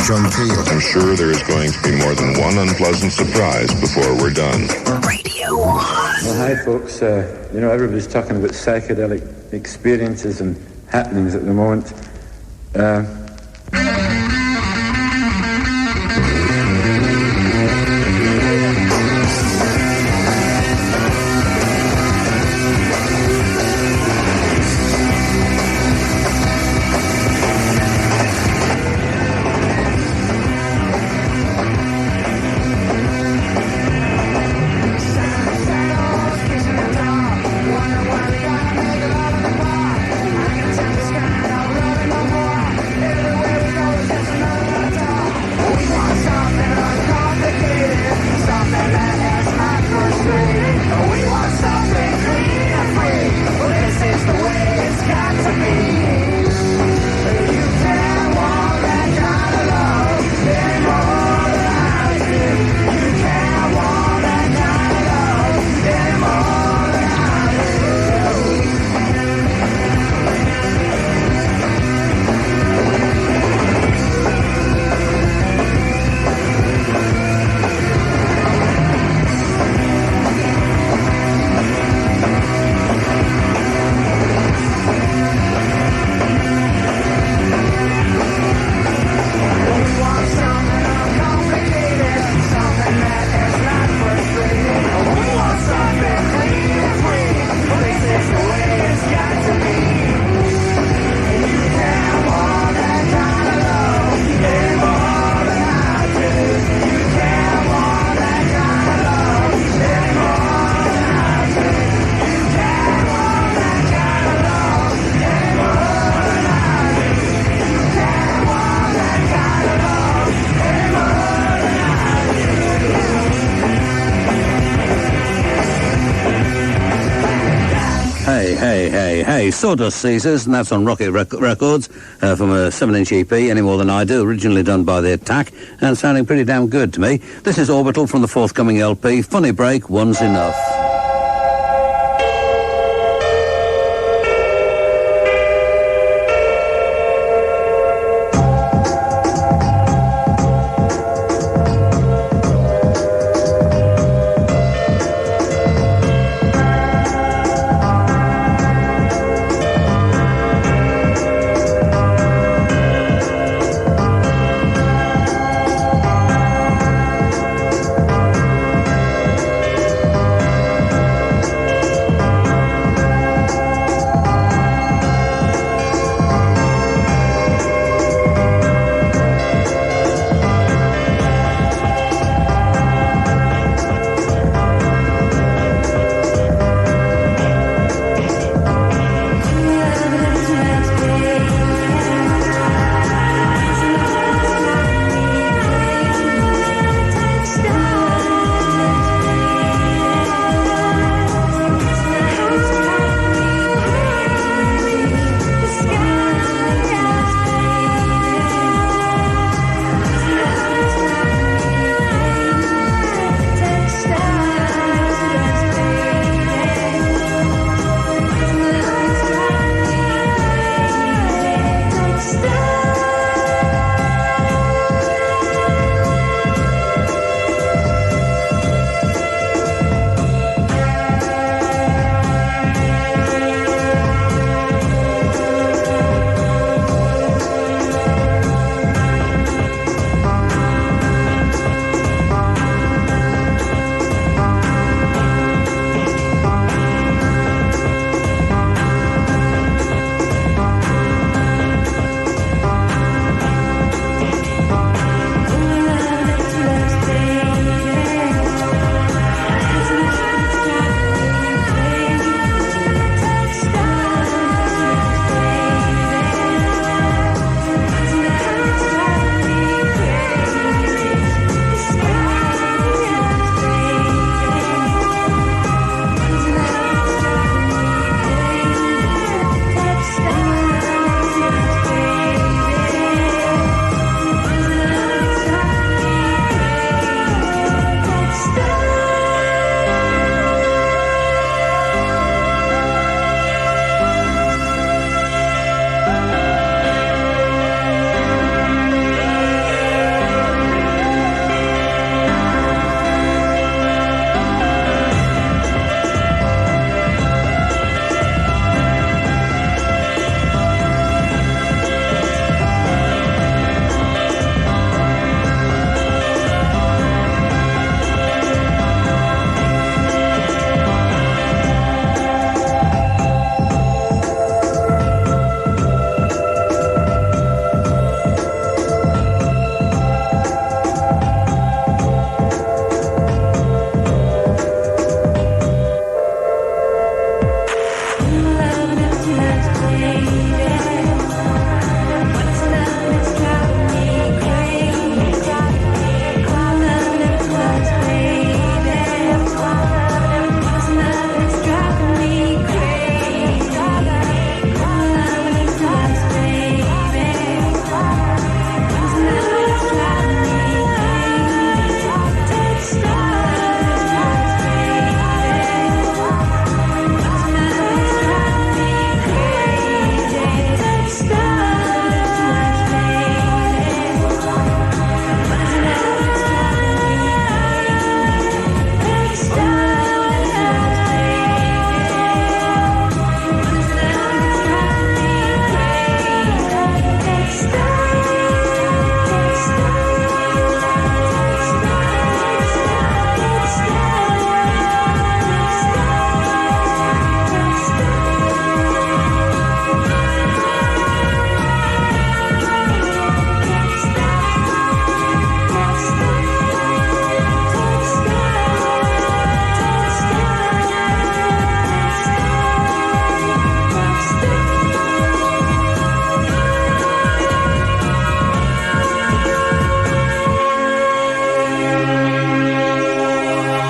John Keel. I'm sure there is going to be more than one unpleasant surprise before we're done. Radio 1. Well, hi, folks. Everybody's talking about psychedelic experiences and happenings at the moment. Hey, Sawdust Caesars, and that's on Rocket Records from a 7-inch EP, Any More Than I Do, originally done by The Attack, and sounding pretty damn good to me. This is Orbital from the forthcoming LP, Funny Break, One's Enough.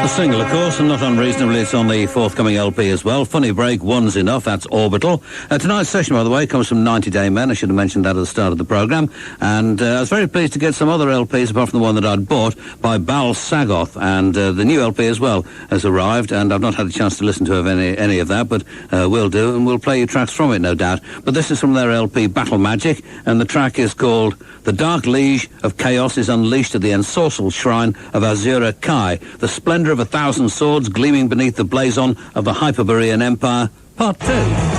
A single, of course, and not unreasonably, it's on the forthcoming LP as well. Funny Break, One's Enough, that's Orbital. Tonight's session, by the way, comes from 90 Day Men. I should have mentioned that at the start of the programme. And I was very pleased to get some other LPs, apart from the one that I'd bought, by Bal Sagoth. And the new LP as well has arrived, and I've not had a chance to listen to any of that, but we'll do, and we'll play you tracks from it, no doubt. But this is from their LP, Battle Magic, and the track is called The Dark Liege of Chaos is Unleashed at the Ensorcelled Shrine of Azura Kai, the splendour of 1,000 swords gleaming beneath the blazon of the Hyperborean Empire, Part 2.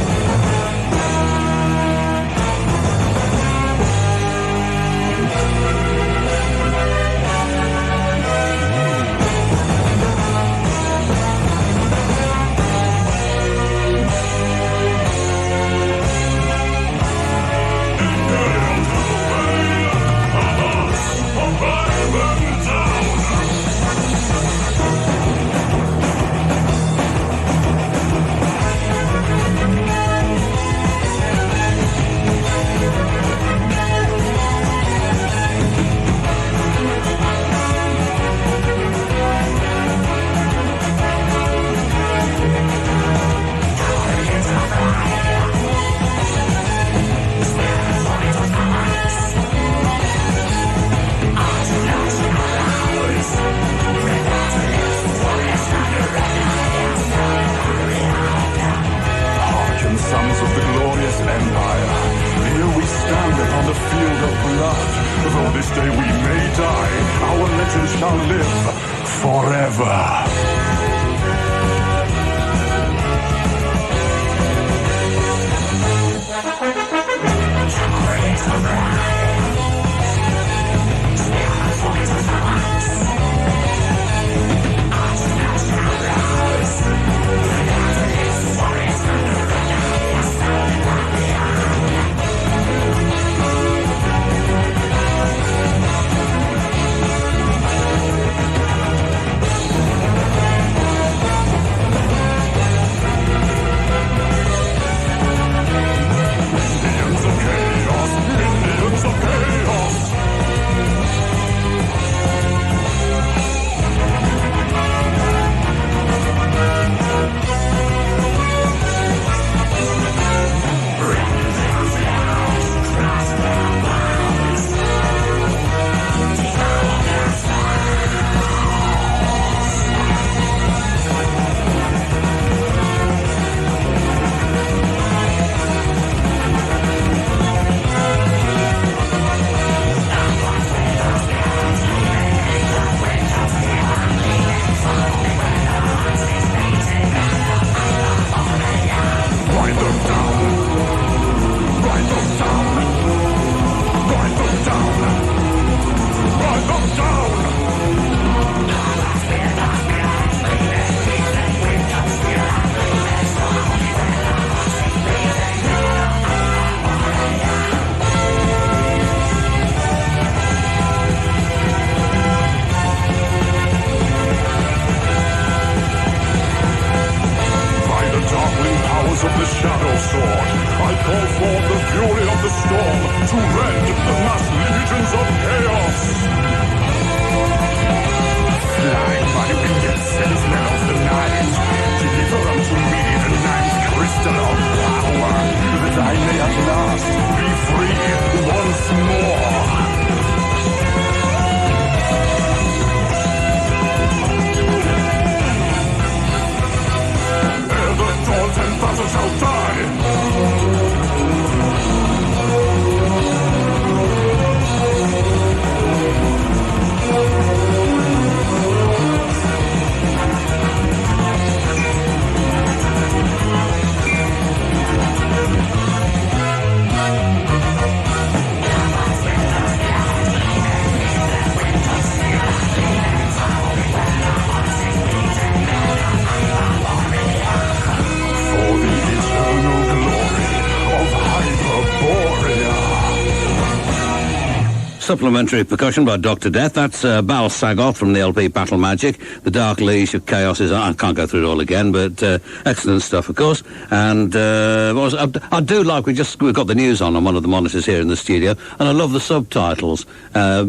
supplementary percussion by Dr. Death. That's Bal Sagoth from the LP Battle Magic. The Dark Leash of Chaos is... I can't go through it all again, but excellent stuff, of course. And I do like... We've got the news on one of the monitors here in the studio, and I love the subtitles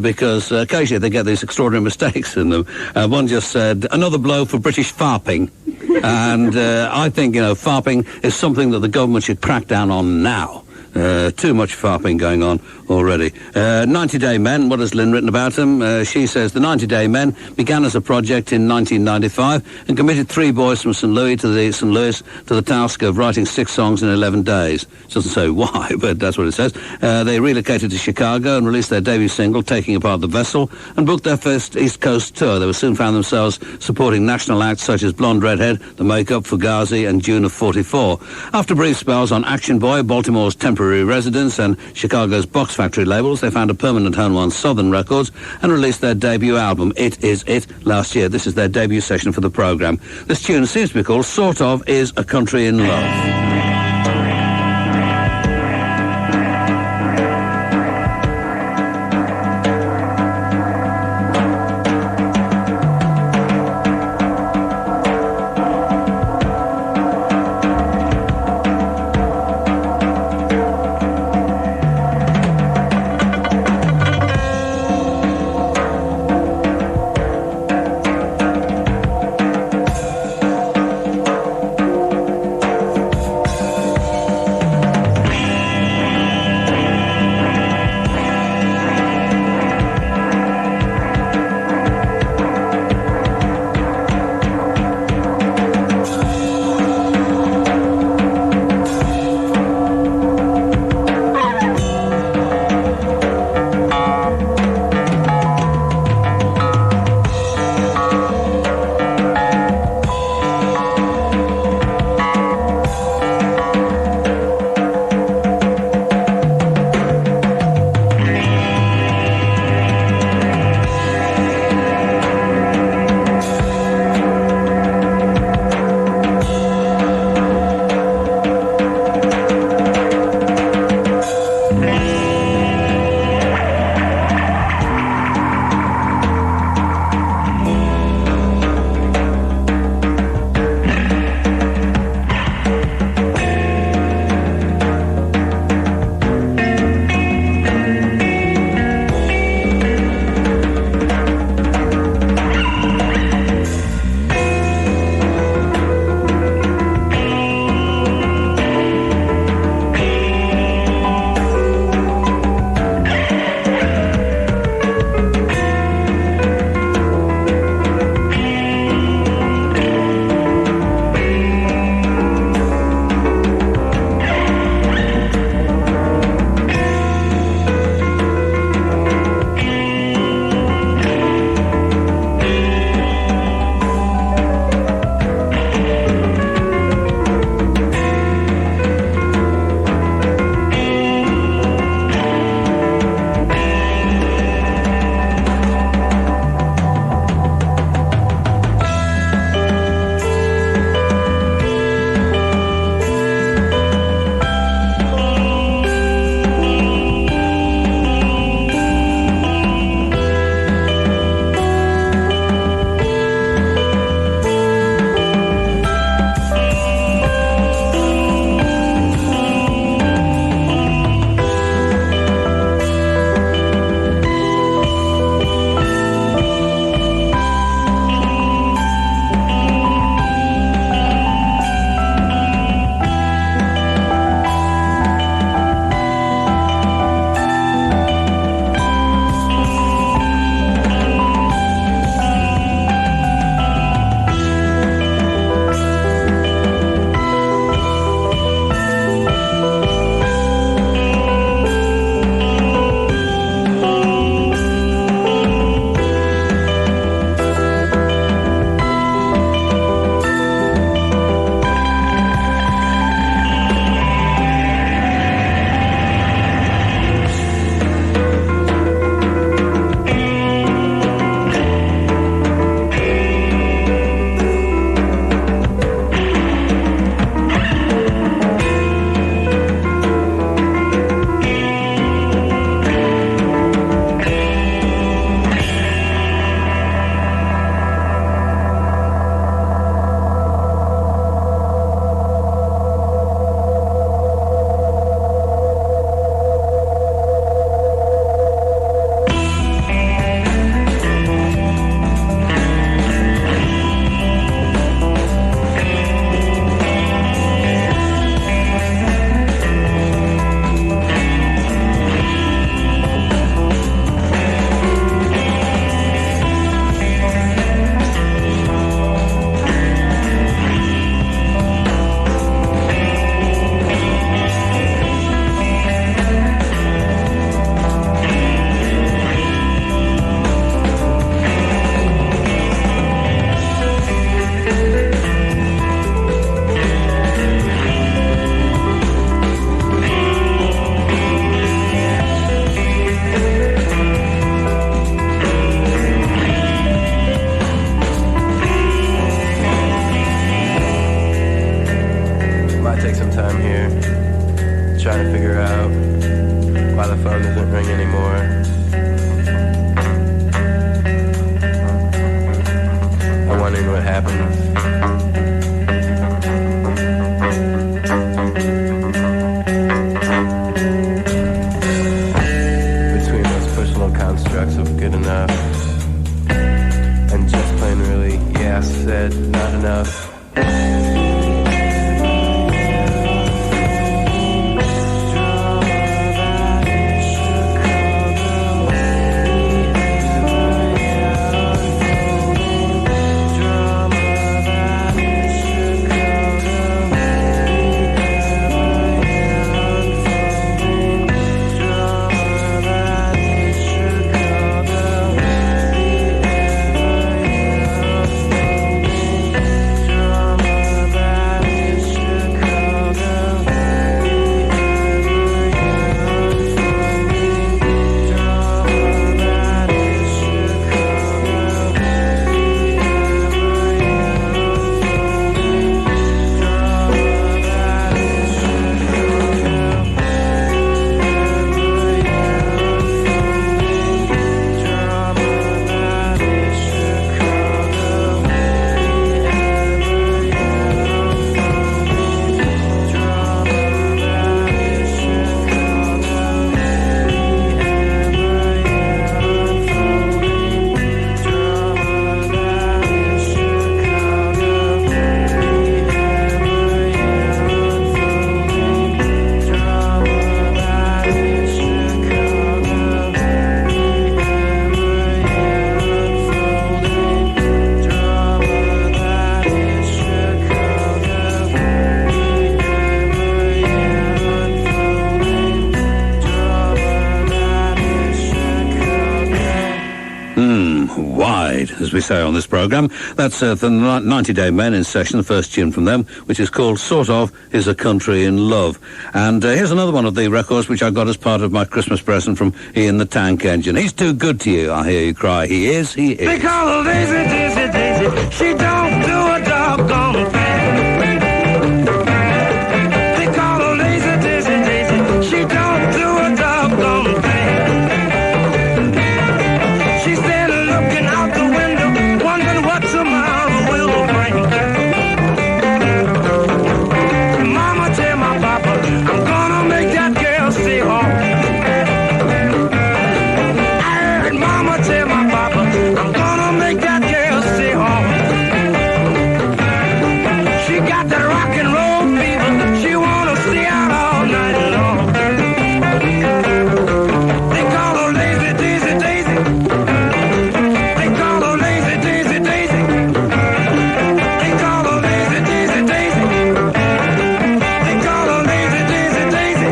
because occasionally they get these extraordinary mistakes in them. One just said, another blow for British farping. And I think, farping is something that the government should crack down on now. Too much farping going on already. 90 Day Men, what has Lynn written about them? She says, the 90 Day Men began as a project in 1995 and committed 3 boys from St. Louis to the task of writing 6 songs in 11 days. It doesn't say why, but that's what it says. They relocated to Chicago and released their debut single, Taking Apart the Vessel, and booked their first East Coast tour. They soon found themselves supporting national acts such as Blonde Redhead, The Makeup, Fugazi, and June of 44. After brief spells on Action Boy, Baltimore's temporary residence, and Chicago's Box Factory labels, they found a permanent home on Southern Records and released their debut album, It Is It, last year. This is their debut session for the programme. This tune seems to be called Sort Of Is a Country in Love. constructs of good enough. And just plain really, yeah, said not enough. Wide, as we say on this programme. That's the 90 Day Men in Session, the first tune from them, which is called Sort Of Is a Country in Love. And here's another one of the records which I got as part of my Christmas present from Ian the Tank Engine. He's too good to you, I hear you cry. He is, he is. They call her Daisy, Daisy, Daisy. She don't do a doggone thing. They call her Daisy, Daisy, Daisy. She don't do a doggone thing. She's there looking out the window, wondering what tomorrow will bring. Mama tell my papa, I'm gonna make that girl stay home. I heard Mama tell my papa, I'm gonna make that girl stay home. She got that rock and roll fever, she wanna stay out all night long. They call her Lazy Daisy Daisy. They call her Lazy Daisy Daisy. They call her Lazy Daisy Daisy. They call her Lazy Daisy Daisy.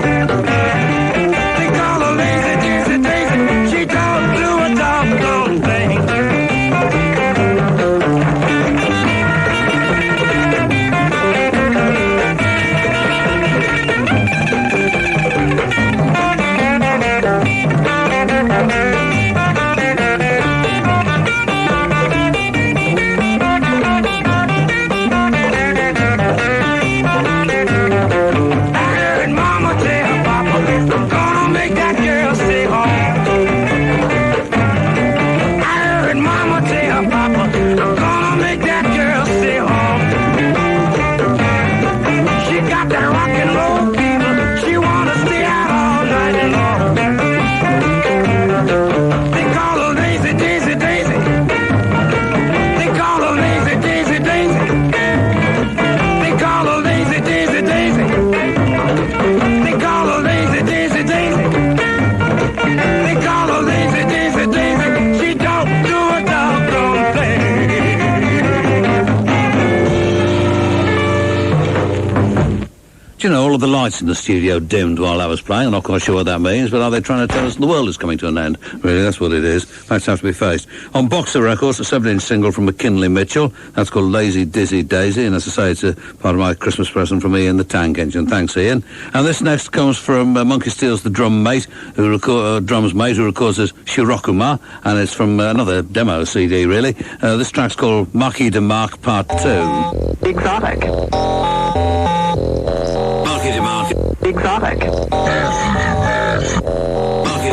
They call her Lazy Daisy Daisy. She don't do a doggone thing. I heard Mama tell Papa, I'm gonna make that girl stay home. I heard Mama tell Papa, I'm gonna make that girl stay home. She got that rock and roll fever, she wanna stay out all night long. They call her Lazy Daisy Daisy. They call her Lazy Daisy Daisy. They call her Lazy Daisy Daisy. They call her Lazy Daisy Daisy. They call her Lazy Daisy Daisy. She don't do a doggone thing. Do you know, all of the lights in the studio dimmed while I was playing? I'm not quite sure what that means, but are they trying to tell us the world is coming to an end? Really, that's what it is. Facts have to be faced. On Boxer Records, a 7-inch single from McKinley Mitchell. That's called Lazy Dizzy Daisy, and as I say, it's a part of my Christmas present from Ian the Tank Engine. Thanks, Ian. And this next comes from Monkey Steele's The Drum Mate, drums mate, who records as Shirokuma, and it's from another demo CD, really. This track's called Marquis de Mark Part 2. Exotic. Marquis de Mark. Exotic. Marquis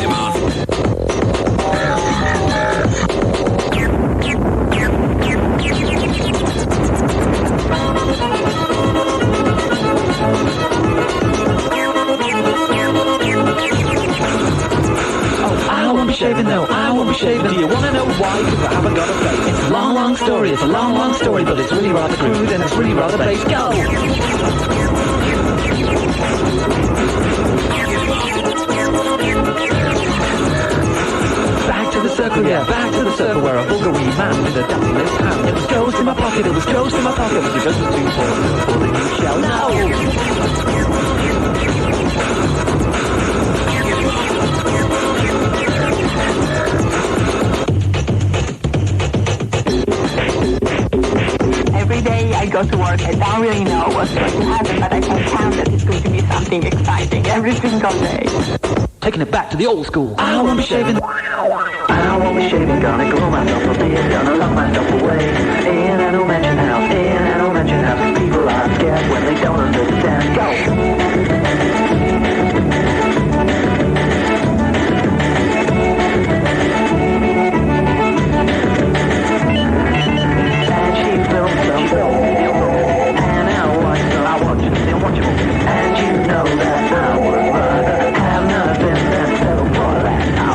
de Mark. I won't be shaving though. I won't won't be shaving. Do you wanna know why? Cause I haven't got a face. It's a long, long story, it's a long, long story, but it's really rather crude and it's really rather base. Go! Back to the circle, yeah, back to the circle where a vulgar wee man with a dapper left hand. It was ghost in my pocket, it was ghost in my pocket, but you just was too poor for the new shell. No! Every day I go to work, I don't really know what's going to happen, but I can count that it's going to be something exciting every single day. Taking it back to the old school. I won't be shaving. I won't be shaving. Gonna grow myself a beard. Gonna lock myself away in an old mansion house. In an old mansion house. People are scared when they don't understand. Go. And I watch you, still watch you. And you know that I would rather have nothing than settle for that now.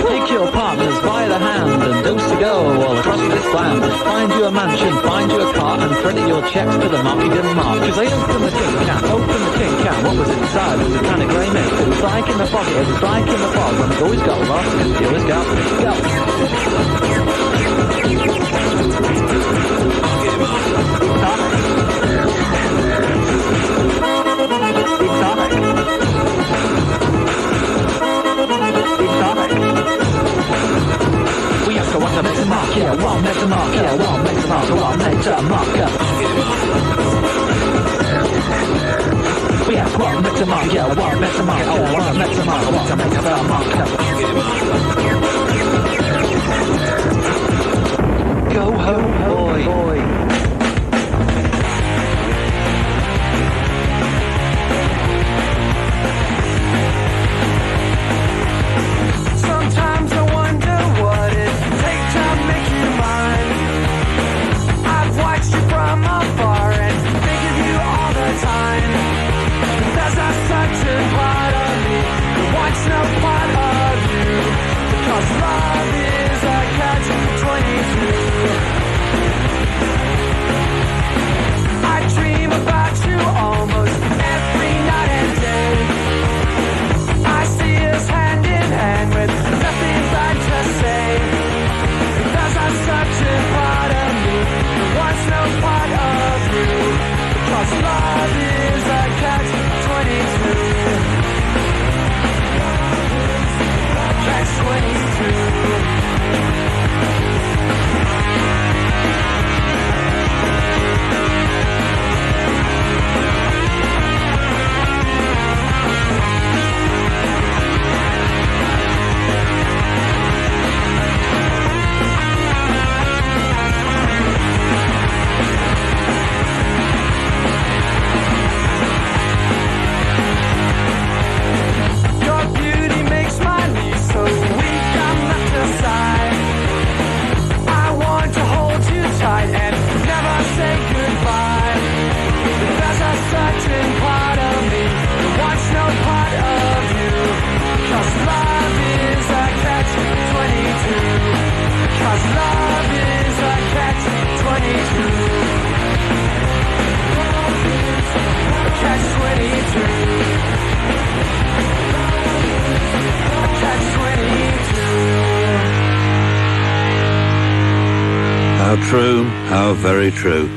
Take your partners by the hand and dose to go all across this land. Find you a mansion, find you a car, and credit your checks to the Marky Mark. Cause they opened the tin can, what was inside was a kind of grey mist. It was like in the pocket, it was like in the fog, when the always got lost, cause you always got go. We have to want to make a mark, yeah, one make a mark, yeah, one make a mark, one make a mark. We have one make a mark, yeah, one make a mark, oh, one make a mark, one make a mark. Go home, boy. Sometimes I wonder what it takes to make you mine. I've watched you from afar and think of you all the time. There's a certain part of me that wants no part of you, because love is a catch-22. I dream about you almost every night and day. I see us hand in hand with nothing bad to say. There's a certain part of me that wants no part of you, because love is a catch-22. Catch-22. Your beauty makes my knees so weak I'm left aside. I want to hold you tight and never say goodbye. But there's a certain part of me that wants no part of you, because love is a catch-22. Because love is a catch-22. Catch-22. How true, how very true.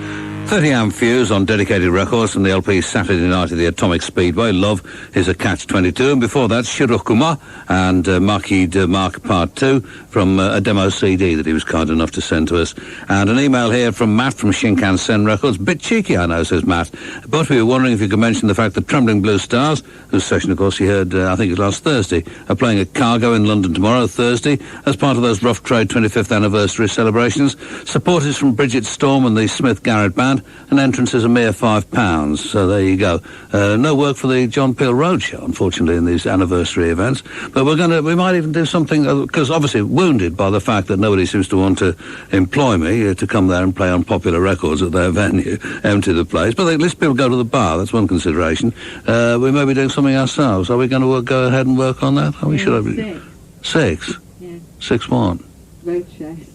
30 amp fuse on Dedicated Records from the LP Saturday Night at the Atomic Speedway. Love is a Catch-22. And before that, Shirokuma and Marquis de Mark Part 2 from a demo CD that he was kind enough to send to us. And an email here from Matt from Shinkansen Records. Bit cheeky, I know, says Matt. But we were wondering if you could mention the fact that Trembling Blue Stars, whose session, of course, you heard, I think it was last Thursday, are playing at Cargo in London tomorrow, Thursday, as part of those Rough Trade 25th anniversary celebrations. Support is from Bridget Storm and the Smith Garrett Band. and an entrance is a mere £5. So there you go. No work for the John Peel Roadshow, unfortunately, in these anniversary events. But we might even do something, because obviously wounded by the fact that nobody seems to want to employ me to come there and play unpopular records at their venue, empty the place. But at least people go to the bar. That's one consideration. We may be doing something ourselves. Are we going to go ahead and work on that? Are we? Should I be? 6? Yeah. 6 what? Roadshows.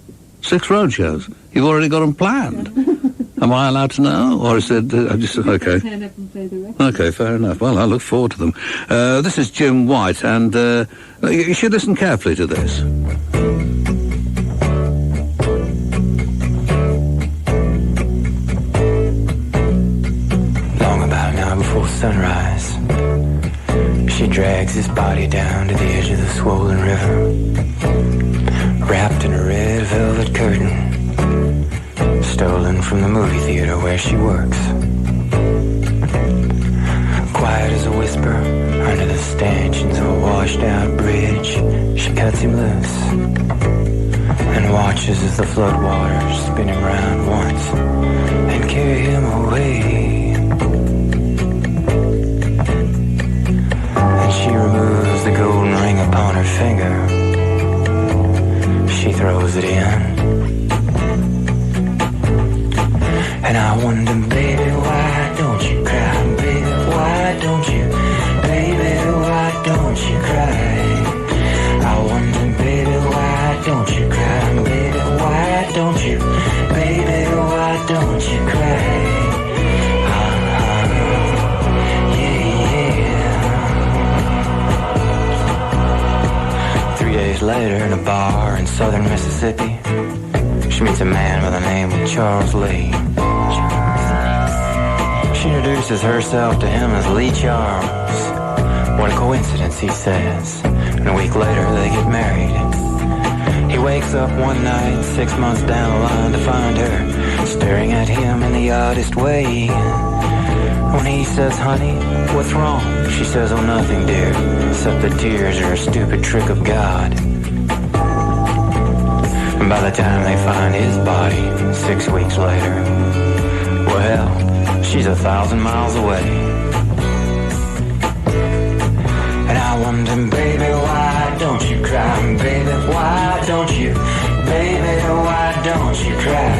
6 roadshows. You've already got them planned. Am I allowed to know, or is it? I just okay. Turn up and play the record. Okay, fair enough. Well, I look forward to them. This is Jim White, and you should listen carefully to this. Long about an hour before sunrise, she drags his body down to the edge of the swollen river, wrapped in a red velvet curtain, stolen from the movie theater where she works. Quiet as a whisper under the stanchions of a washed-out bridge, she cuts him loose and watches as the floodwaters spin him round once and carry him away. And she removes the golden ring upon her finger. She throws it in. And I wonder, baby, why don't you cry? Baby, why don't you? Baby, why don't you cry? I wonder, baby, why don't you cry? Baby, why don't you? Baby, why don't you cry? Yeah. 3 days later in a bar in southern Mississippi, she meets a man by the name of Charles Lee. She introduces herself to him as Lee Charles. What a coincidence, he says. And a week later, they get married. He wakes up one night, 6 months down the line, to find her staring at him in the oddest way. When he says, honey, what's wrong? She says, oh, nothing, dear, except the tears are a stupid trick of God. And by the time they find his body, 6 weeks later, well, she's 1,000 miles away. And I wonder, baby, why don't you cry? Baby, why don't you? Baby, why don't you cry?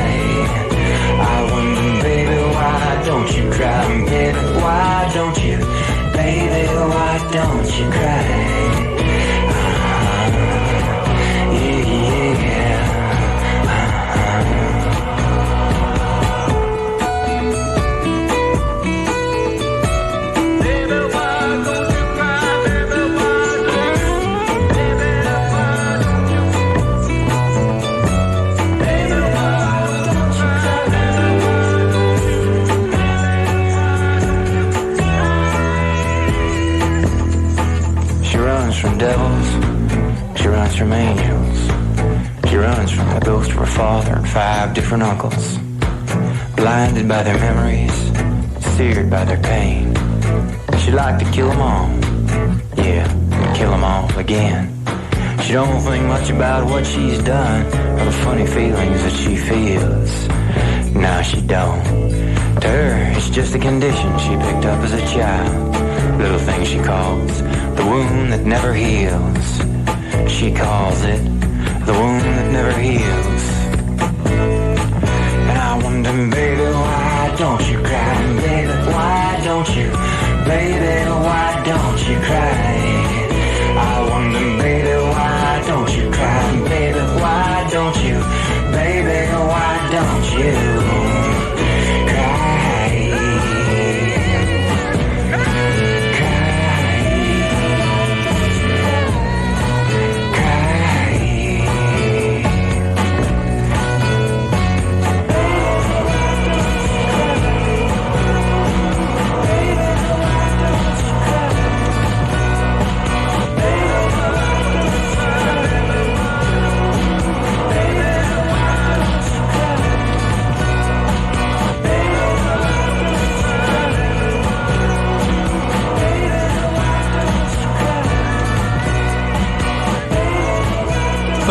I wonder, baby, why don't you cry? Baby, why don't you? Baby, why don't you cry? From devils, she runs from angels. She runs from the ghost of her father and 5 different uncles. Blinded by their memories, seared by their pain. She'd like to kill them all, yeah, kill them all again. She don't think much about what she's done or the funny feelings that she feels. No, she don't. To her, it's just a condition she picked up as a child. Little thing she calls the wound that never heals. She calls it the wound that never heals. And I wonder, baby, why don't you cry? Baby, why don't you? Baby, why don't you cry? I wonder, baby, why don't you cry? Baby, why don't you? Baby, why don't you?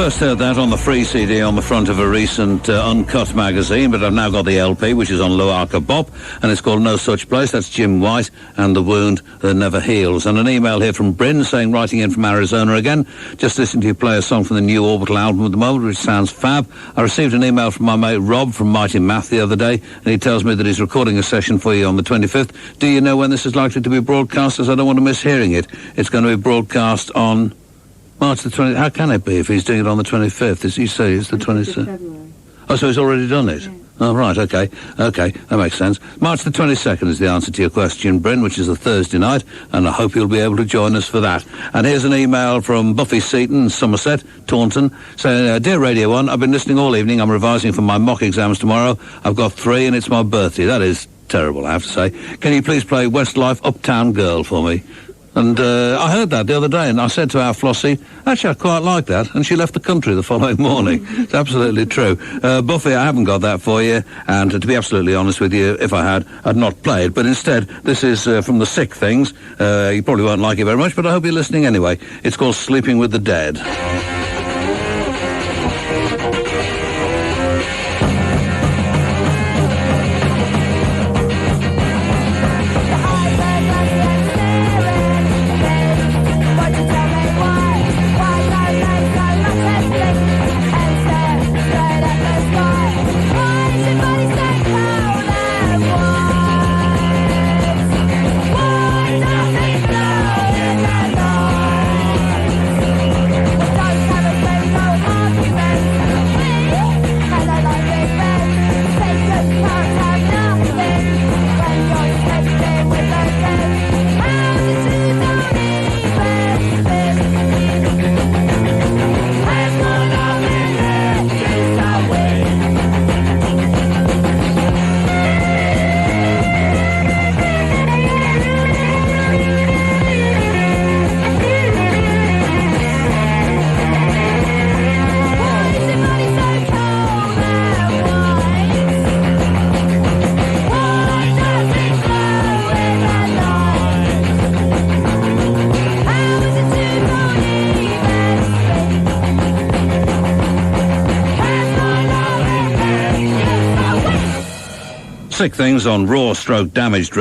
first heard that on the free CD on the front of a recent Uncut magazine, but I've now got the LP, which is on Loaka Bop, and it's called No Such Place. That's Jim White and The Wound That Never Heals. And an email here from Bryn saying, writing in from Arizona again, just listening to you play a song from the new Orbital album at the moment, which sounds fab. I received an email from my mate Rob from Mighty Math the other day, and he tells me that he's recording a session for you on the 25th. Do you know when this is likely to be broadcast, as I don't want to miss hearing it? It's going to be broadcast on March the 20th. How can it be if he's doing it on the 25th? As you say, it's the 26th. February. Oh, so he's already done it? Yeah. Oh, right, okay, that makes sense. March the 22nd is the answer to your question, Bryn, which is a Thursday night, and I hope you'll be able to join us for that. And here's an email from Buffy Seaton, Somerset, Taunton, saying, Dear Radio 1, I've been listening all evening. I'm revising for my mock exams tomorrow. I've got 3, and it's my birthday. That is terrible, I have to say. Can you please play Westlife Uptown Girl for me? And I heard that the other day, and I said to our Flossie, actually, I quite like that, and she left the country the following morning. It's absolutely true. Buffy, I haven't got that for you, and to be absolutely honest with you, if I had, I'd not play it. But instead, this is from the Sick Things. You probably won't like it very much, but I hope you're listening anyway. It's called Sleeping with the Dead. Sick Things on Raw Stroke Damaged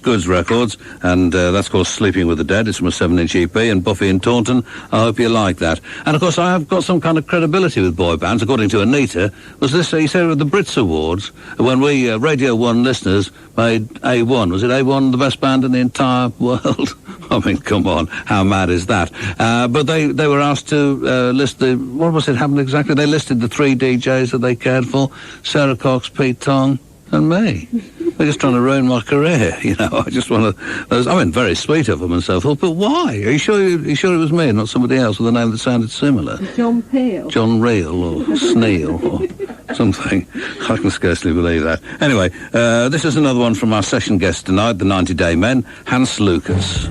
Goods Records, and that's called Sleeping with the Dead. It's from a 7-inch EP, and Buffy in Taunton, I hope you like that. And of course, I have got some kind of credibility with boy bands, according to Anita. Was this, he said, with the Brits Awards, when we, Radio 1 listeners, made A1. Was it A1 the best band in the entire world? I mean, come on, how mad is that? But they were asked to list what was it happened exactly? They listed the 3 DJs that they cared for, Sarah Cox, Pete Tong, and me. They're just trying to ruin my career, you know. I just want to... I mean, very sweet of them and so forth, but why? Are you sure it was me and not somebody else with a name that sounded similar? John Peel. John Reel or Sneal or something. I can scarcely believe that. Anyway, this is another one from our session guest tonight, the 90 Day Men, Hans Lucas.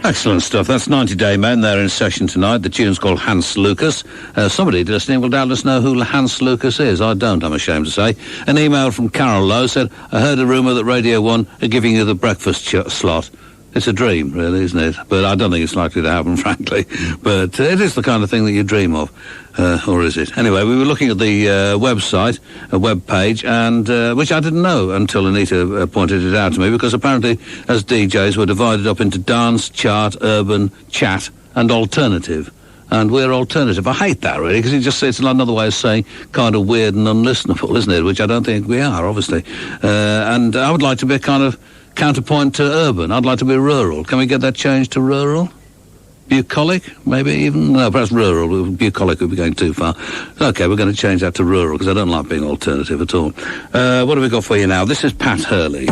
Excellent stuff. That's 90 Day Men. They're in session tonight. The tune's called Hans Lucas. Somebody listening will doubtless know who Hans Lucas is. I don't, I'm ashamed to say. An email from Carol Lowe said, I heard a rumour that Radio 1 are giving you the breakfast slot. It's a dream, really, isn't it? But I don't think it's likely to happen, frankly. But it is the kind of thing that you dream of. Or is it? Anyway, we were looking at the website, a web page, and which I didn't know until Anita pointed it out to me, because apparently, as DJs, we're divided up into dance, chart, urban, chat, and alternative. And we're alternative. I hate that, really, because it's another way of saying kind of weird and unlistenable, isn't it? Which I don't think we are, obviously. And I would like to be a kind of counterpoint to urban. I'd like to be rural. Can we get that changed to rural? Bucolic, maybe even? No, perhaps rural. Bucolic would be going too far. Okay, we're going to change that to rural, because I don't like being alternative at all. What have we got for you now? This is Pat Hurley.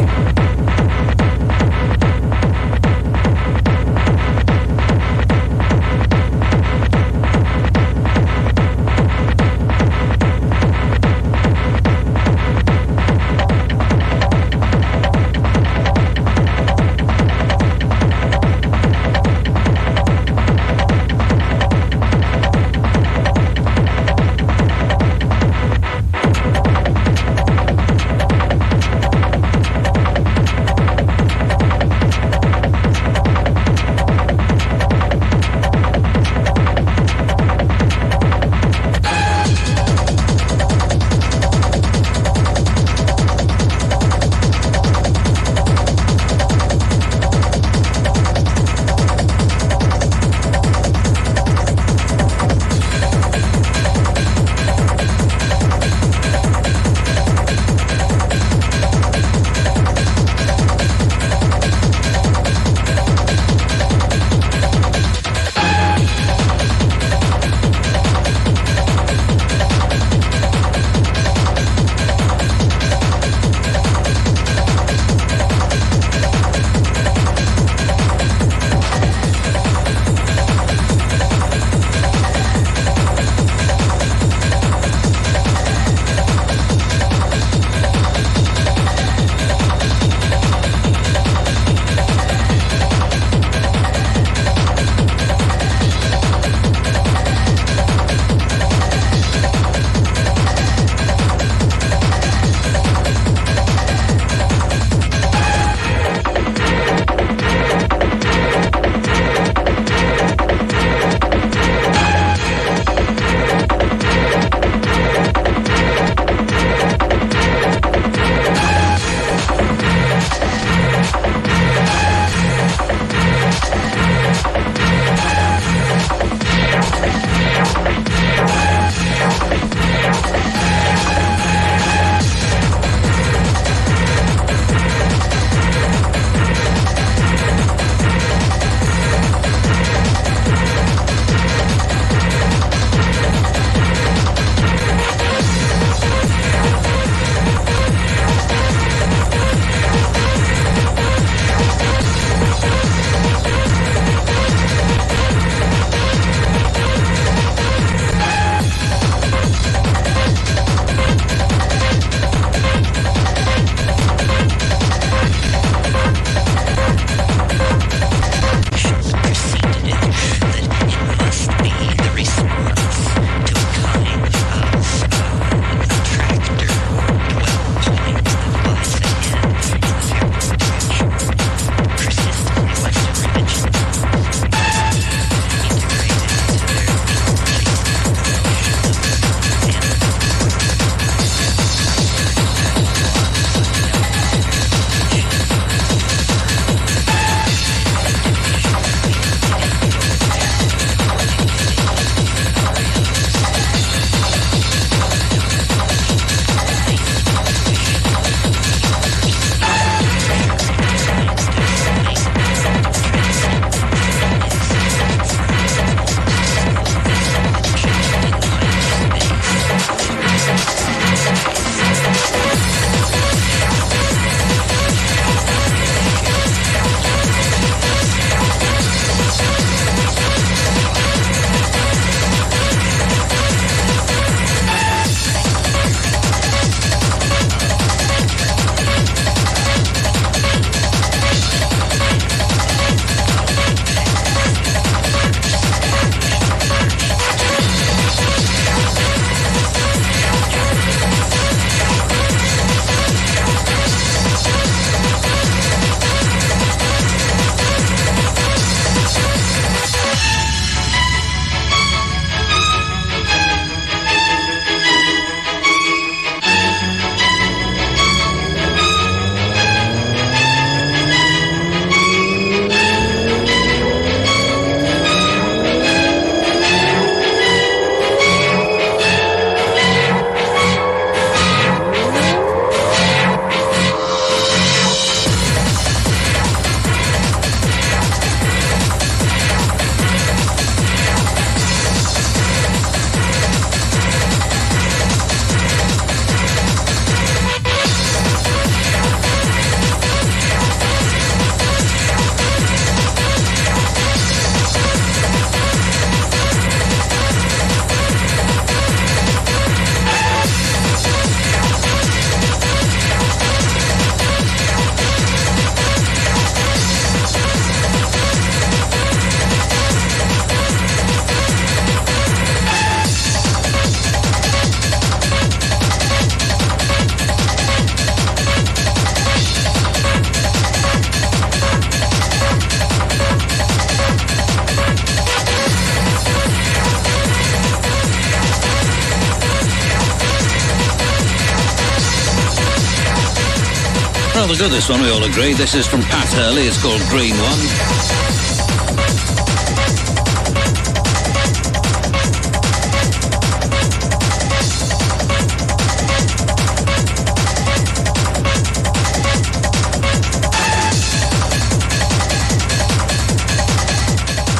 good, this one, we all agree. This is from Pat Hurley. It's called Green One.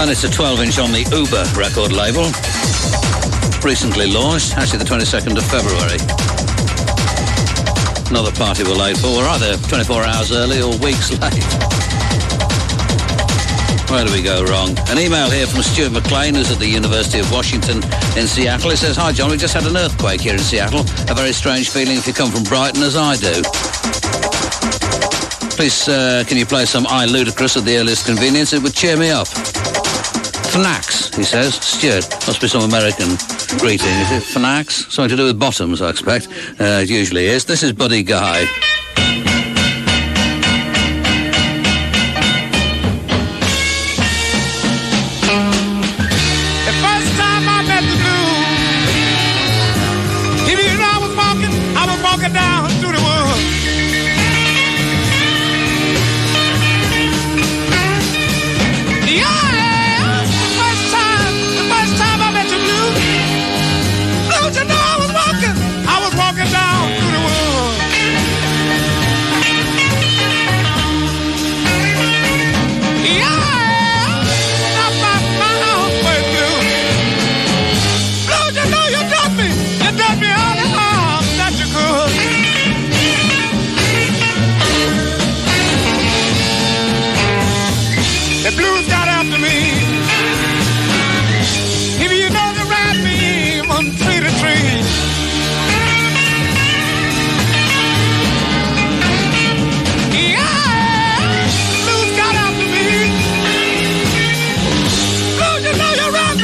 And it's a 12-inch on the Uber record label. Recently launched, actually the 22nd of February. Another party we're late for. We're either 24 hours early or weeks late. Where do we go wrong? An email here from Stuart McLean, who's at the University of Washington in Seattle. He says, "Hi John, we just had an earthquake here in Seattle. A very strange feeling if you come from Brighton, as I do. Please, can you play some I Ludicrous at the earliest convenience? It would cheer me up." Fnax, he says. Stuart, must be some American greeting. Is it Fnax? Something to do with bottoms, I expect. It usually is. This is Buddy Guy. The first time I met the blues, if you know I was walking down through the woods. Yeah, the first time I met the blues, you know I was walking down through the woods. Yeah, not my own way blue. Blues, you know you done me all the harm that you could. The blues got after me. If you know they ran me from tree to tree. Yeah, blues got after me. Blues, you know you ran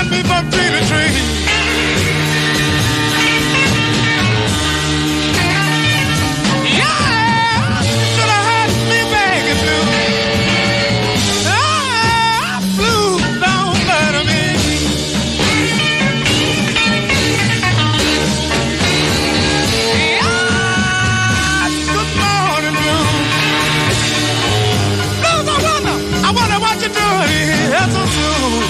me from tree to tree. Yeah, you should have had me begging blues. Blues don't matter me. Yeah, good morning, blues. Blues, I wonder what you're doing here so soon.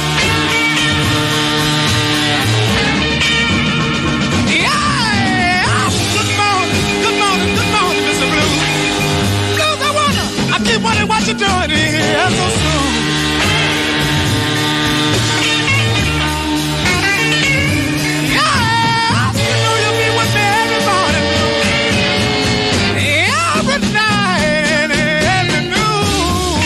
Yeah, good morning, Mr. Blues. Blues, I keep wondering what you're doing here so soon. Yeah, you know you'll be with me every morning, every night and every noon.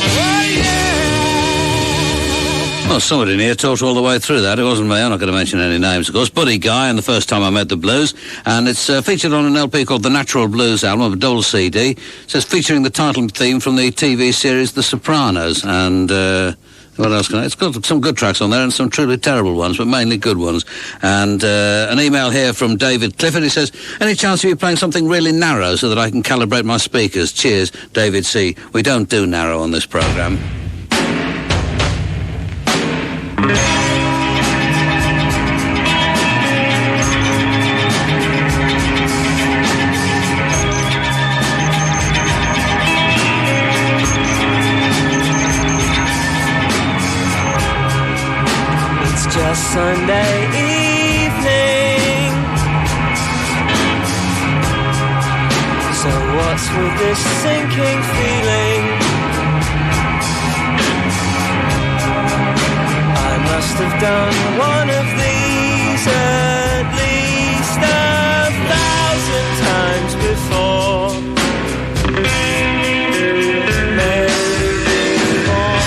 Oh yeah. Well, somebody in here talked all the way through that. It wasn't me. I'm not going to mention any names, of course. Buddy Guy and The First Time I Met the Blues. And it's featured on an LP called The Natural Blues album, a double CD. It says featuring the title theme from the TV series The Sopranos. And what else can I... It's got some good tracks on there and some truly terrible ones, but mainly good ones. And an email here from David Clifford. He says, "Any chance of you playing something really narrow so that I can calibrate my speakers? Cheers, David C." We don't do narrow on this programme. It's just Sunday evening. So what's with this sinking feeling? I must have done one of these at least 1,000 times before. Maybe more.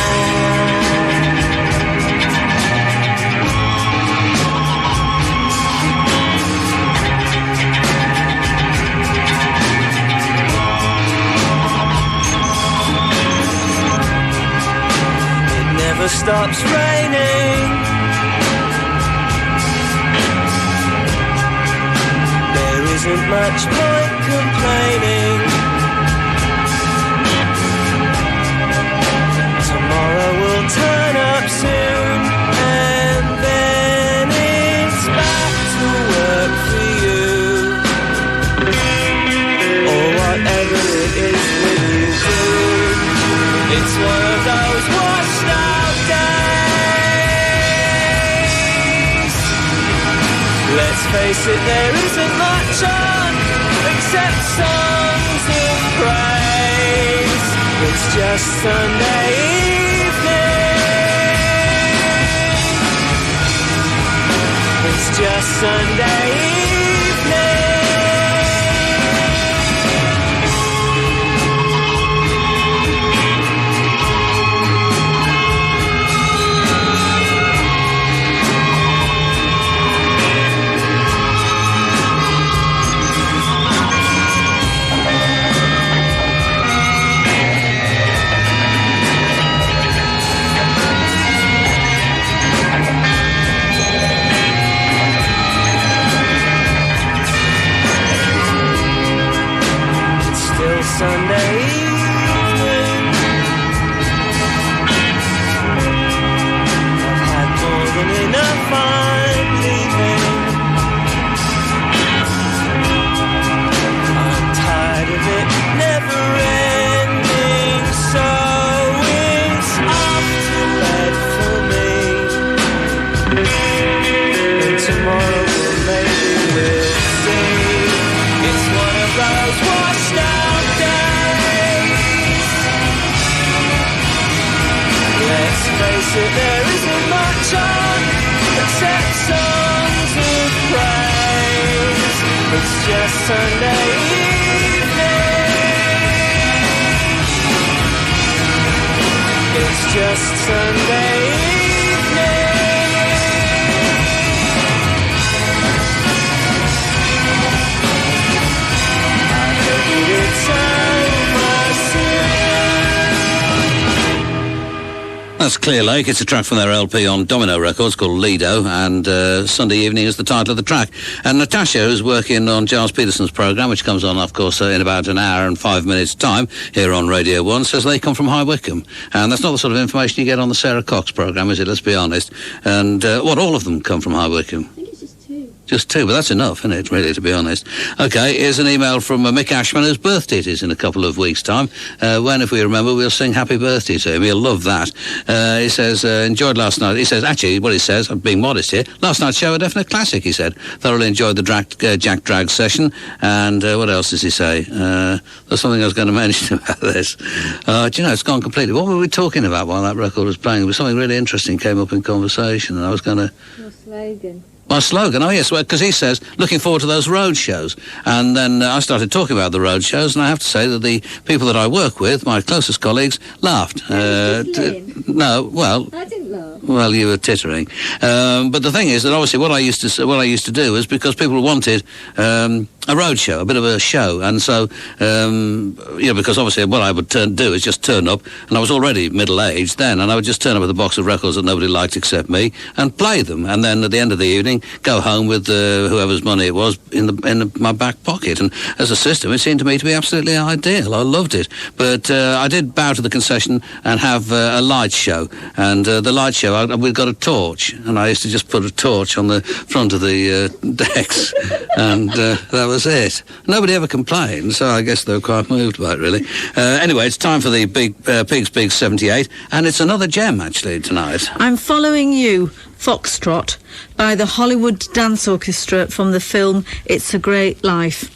It never stops raining. There isn't much point complaining. Tomorrow will turn up soon, and then it's back to work for you. face it, there isn't much on except songs of praise. It's just Sunday evening. It's just Sunday evening. Sunday evening. I've had more than enough, I'm leaving. I'm tired of it never ending, so it's off to bed for me. And tomorrow maybe we'll see. It's one of those washed out. Let's face it, there isn't much on except songs of praise. It's just Sunday evening. It's just Sunday evening. I hope it's over soon. That's Clear Lake. It's a track from their LP on Domino Records called Lido, and Sunday Evening is the title of the track. And Natasha, who's working on Giles Peterson's programme, which comes on, of course, in about an hour and 5 minutes' time here on Radio 1, says they come from High Wycombe. And that's not the sort of information you get on the Sarah Cox programme, is it? Let's be honest. And, all of them come from High Wycombe? Just two, but that's enough, isn't it, really, to be honest? OK, here's an email from Mick Ashman, whose birthday it is in a couple of weeks' time. When, if we remember, we'll sing Happy Birthday to him. He'll love that. He says, enjoyed last night. He says, actually, what he says, I'm being modest here, last night's show a definite classic, he said. Thoroughly enjoyed the Jack Drag session. And what else does he say? There's something I was going to mention about this. Do you know, it's gone completely. What were we talking about while that record was playing? It was something really interesting came up in conversation, and I was going to... Your slogan. My slogan, oh yes, because he says, looking forward to those road shows. And then I started talking about the road shows, and I have to say that the people that I work with, my closest colleagues, laughed. No, well... I didn't laugh. Well, you were tittering. But the thing is that obviously what I used to do is because people wanted a road show, a bit of a show, and so, because obviously what I would do is just turn up, and I was already middle-aged then, and I would just turn up with a box of records that nobody liked except me, and play them, and then at the end of the evening, go home with whoever's money it was in my back pocket. And as a system, it seemed to me to be absolutely ideal. I loved it. But I did bow to the concession and have a light show. And the light show, we'd got a torch, and I used to just put a torch on the front of the decks, and that was it. Nobody ever complained, so I guess they were quite moved by it, really. Anyway, it's time for the Pigs Big 78, and it's another gem, actually, tonight. I'm Following You, Foxtrot, by the Hollywood Dance Orchestra from the film It's a Great Life.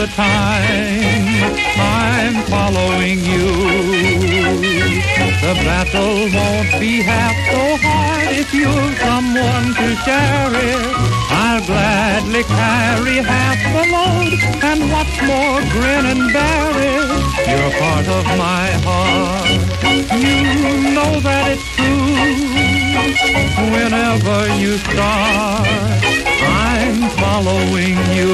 the time I'm following you. The battle won't be half so hard if you've someone to share it. I'll gladly carry half the load, and what's more, grin and bear it. You're part of my heart, you know that it's true. Whenever you start, I'm following you.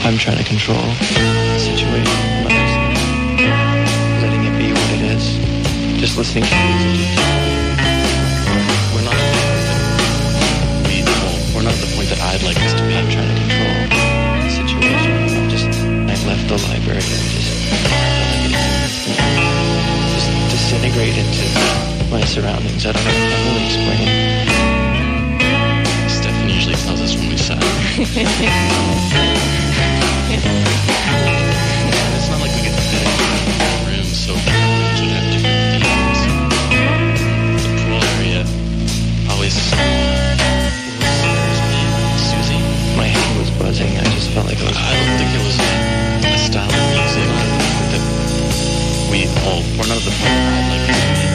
I'm trying to control the situation by letting it be what it is. Just listening to music. We're not at the point that I'd like us to be. I'm trying to control the situation. I left the library and just disintegrate into my surroundings. I don't know if I can really explain. Stefan usually tells us when we sat. It's not like we get to fit in a room so each would have different themes. The pool area always Susie. My head was buzzing. I just felt like I don't think it was a style of music that we're not at the point where I'd like us to be.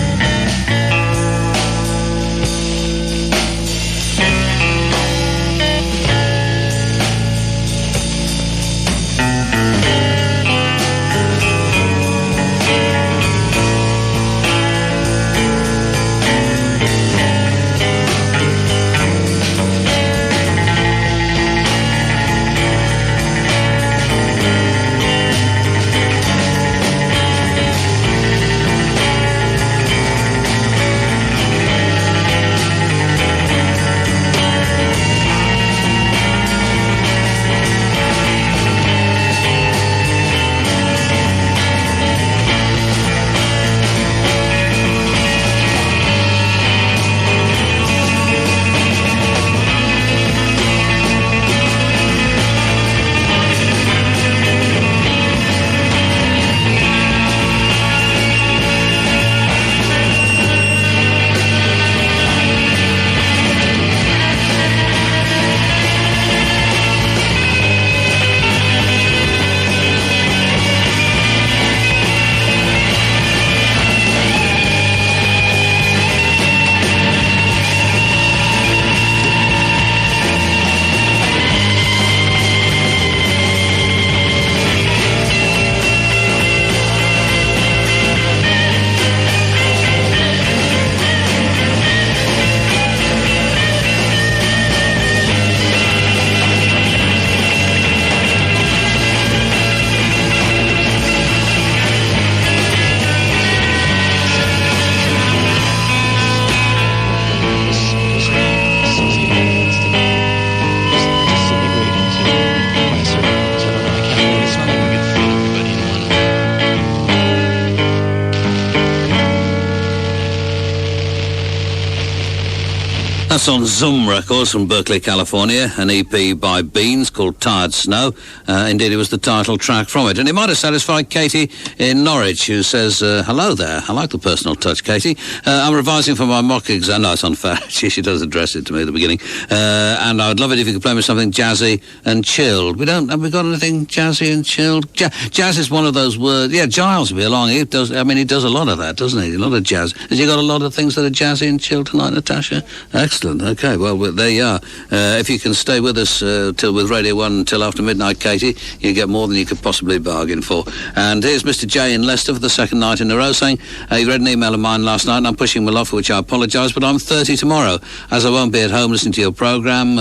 That's on Zoom Records from Berkeley, California, an EP by Beans called Tired Snow. Indeed, it was the title track from it. And it might have satisfied Katie in Norwich, who says, hello there. I like the personal touch, Katie. I'm revising for my mock exam. No, it's unfair. she does address it to me at the beginning. And I would love it if you could play me something jazzy and chilled. Have we got anything jazzy and chilled? Jazz is one of those words. Yeah, Giles will be along. He does a lot of that, doesn't he? A lot of jazz. Has he got a lot of things that are jazzy and chilled tonight, Natasha? Excellent. Okay, well, there you are. If you can stay with us with Radio 1 until after midnight, Katie, you get more than you could possibly bargain for. And here's Mr. J in Leicester for the second night in a row saying, he read an email of mine last night and I'm pushing my luck, for which I apologise, but I'm 30 tomorrow, as I won't be at home listening to your programme.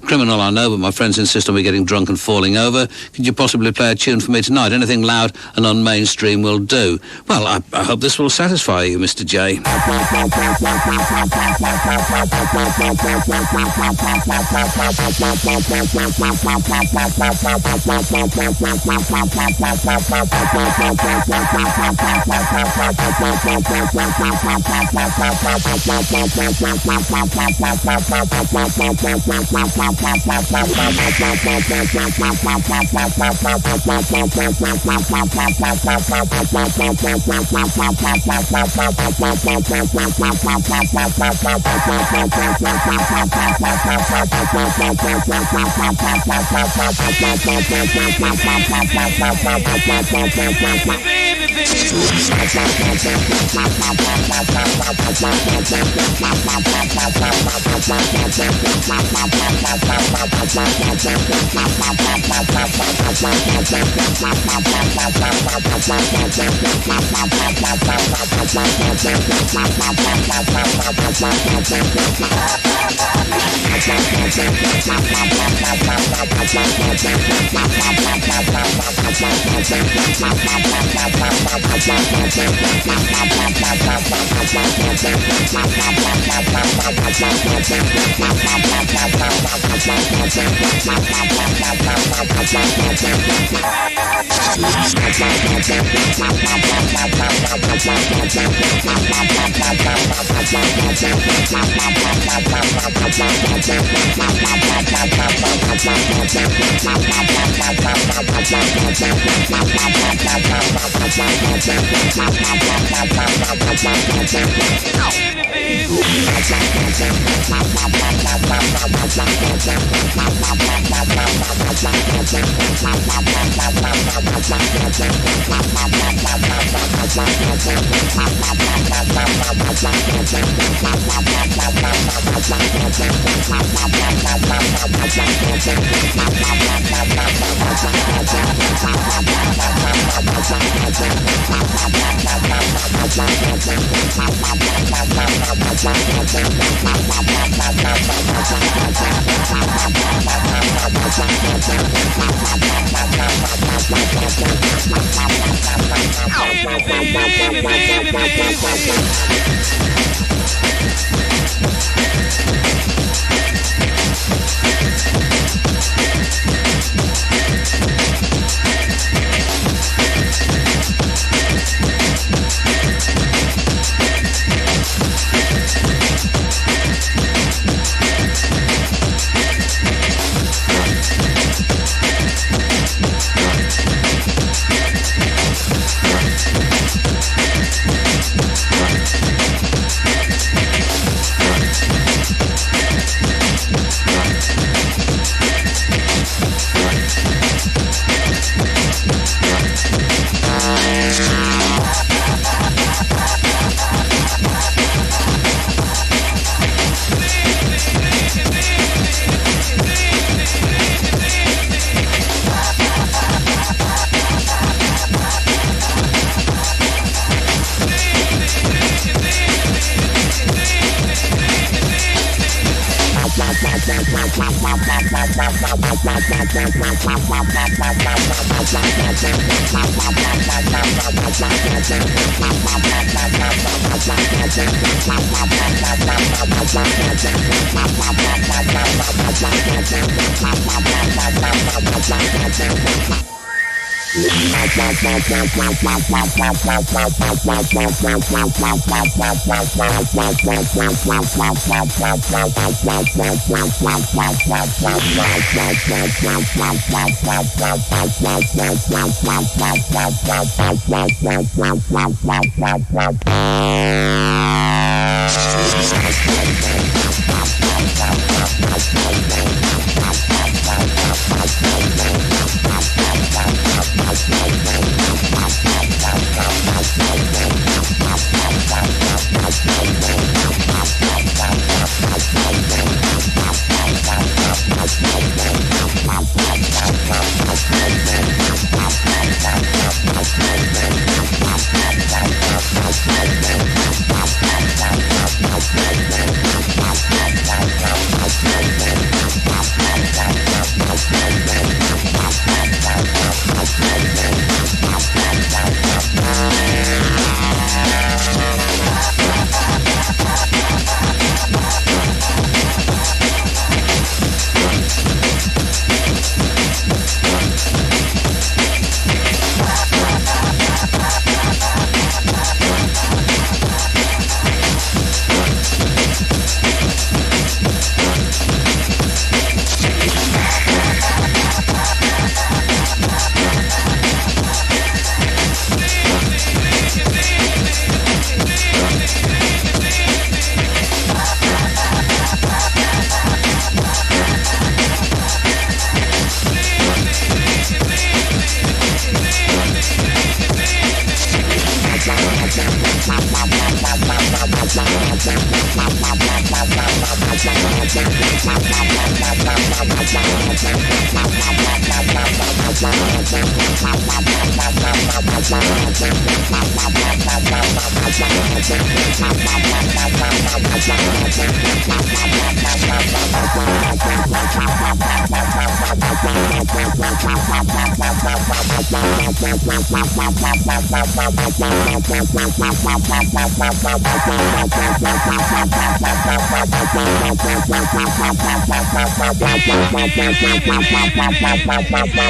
Criminal, I know, but my friends insist on me getting drunk and falling over. Could you possibly play a tune for me tonight? Anything loud and un-mainstream will do. Well, I hope this will satisfy you, Mr. J.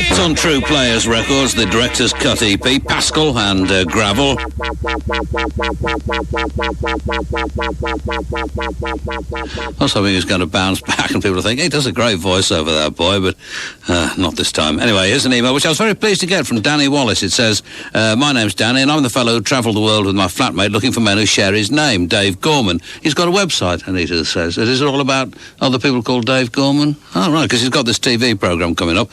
It's on True Players Records, the Director's Cut EP, Pascal and Gravel. I was hoping he was going to bounce back and people would think, he does a great voice over that boy, but not this time. Anyway, here's an email which I was very pleased to get from Danny Wallace. It says, my name's Danny and I'm the fellow who travelled the world with my flatmate looking for men who share his name, Dave Gorman. He's got a website, Anita says. Is it all about other people called Dave Gorman? Oh, right, because he's got this TV programme coming up,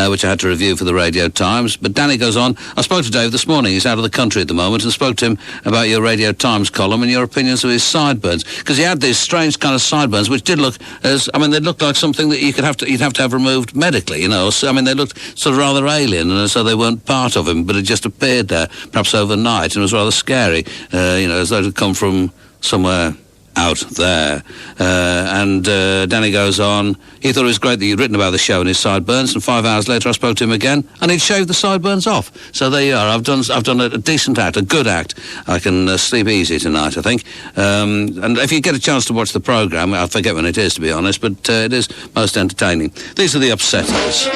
which I had to review for the Radio Times. But Danny goes on, I spoke to Dave this morning. He's out of the country at the moment and spoke to him about your Radio Times column and your opinions of his sideburns. Because he had these strange kind of sideburns which did look as, I mean, they looked like something that you'd have to have removed medically, you know. So, I mean, they looked sort of rather alien and so they weren't part of him, but it just appeared there, perhaps overnight, and it was rather scary, you know, as though it had come from somewhere out there. And Danny goes on, he thought it was great that you'd written about the show and his sideburns, and 5 hours later I spoke to him again and he'd shaved the sideburns off. So there you are. I've done a decent act, a good act. I can sleep easy tonight, I think. And if you get a chance to watch the programme, I forget when it is, to be honest, but it is most entertaining. These are the Upsetters.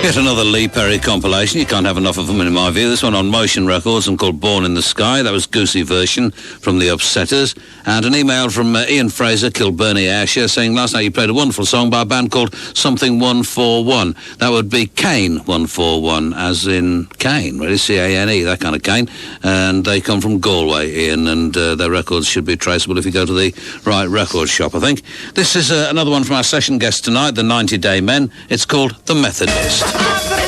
Yet another Lee Perry compilation. You can't have enough of them in my view. This one on Motion Records and called Born in the Sky. That was Goosey version from the Upsetters. And an email from Ian Fraser, Kilburnie, Ayrshire, saying last night you played a wonderful song by a band called Something 141. That would be Kane 141, as in Kane, really, C-A-N-E, that kind of Kane. And they come from Galway, Ian, and their records should be traceable if you go to the right record shop, I think. This is another one from our session guest tonight, the 90 Day Men. It's called The Methodist. Thank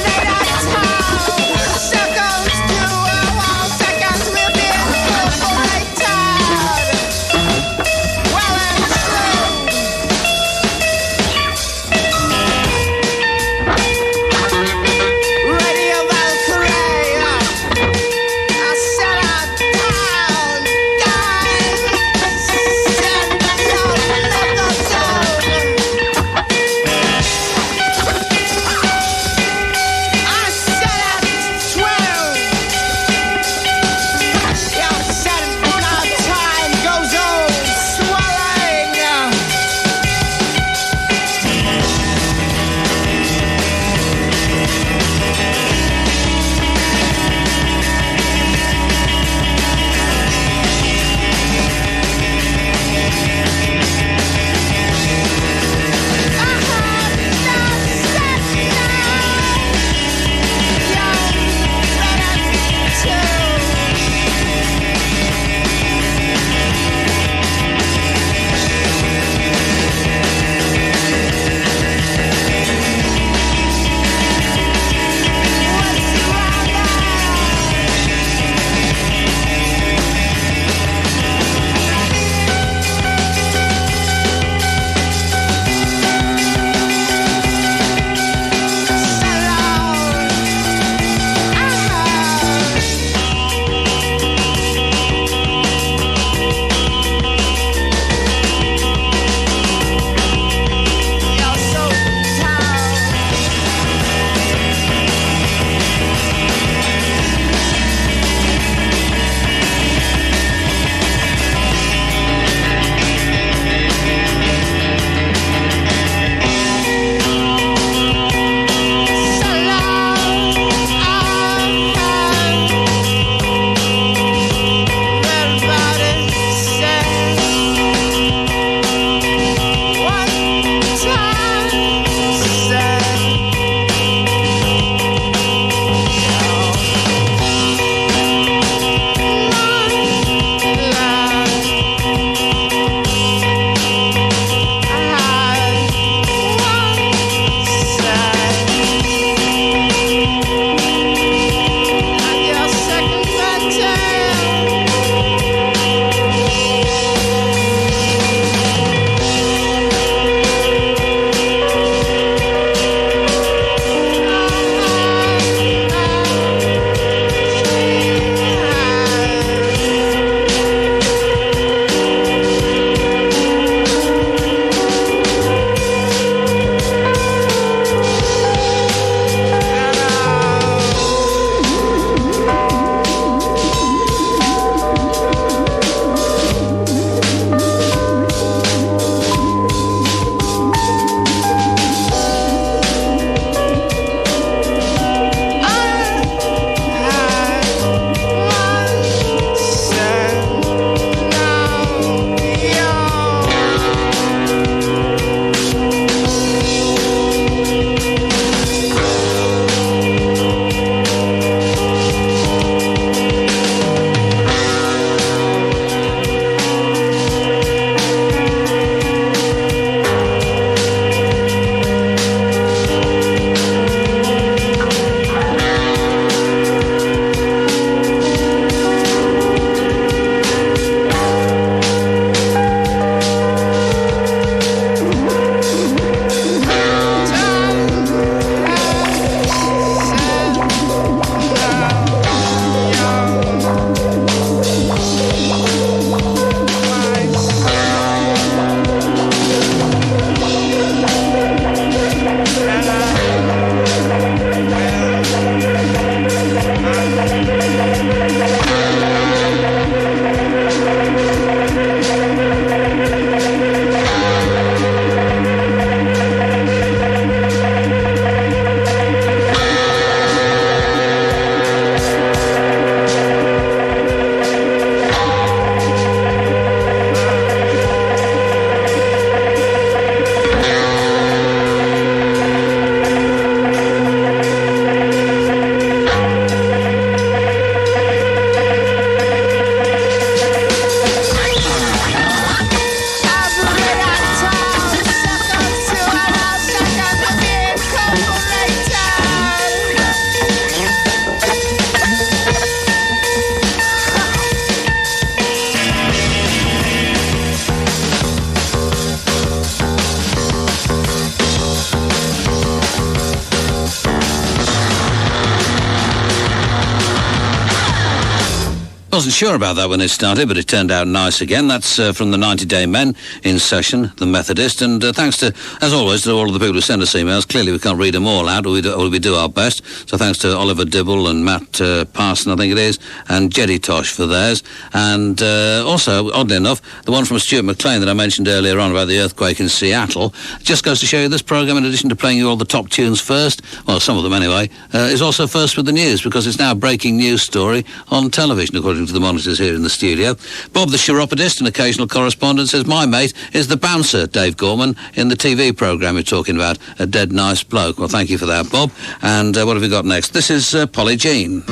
Wasn't sure about that when it started, but it turned out nice again. That's from the 90-Day Men in session, the Methodist. And thanks to, as always, to all of the people who send us emails. Clearly we can't read them all out, or we do our best. So thanks to Oliver Dibble and Matt Parson, I think it is, and Jeddy Tosh for theirs. And also, oddly enough, the one from Stuart McLean that I mentioned earlier on about the earthquake in Seattle just goes to show you this programme, in addition to playing you all the top tunes first, well, some of them anyway, is also first with the news, because it's now a breaking news story on television, according to the monitors here in the studio. Bob the chiropodist, an occasional correspondent, says my mate is the bouncer, Dave Gorman, in the TV programme you're talking about, a dead nice bloke. Well, thank you for that, Bob. And what have we got next? This is Polly Jean.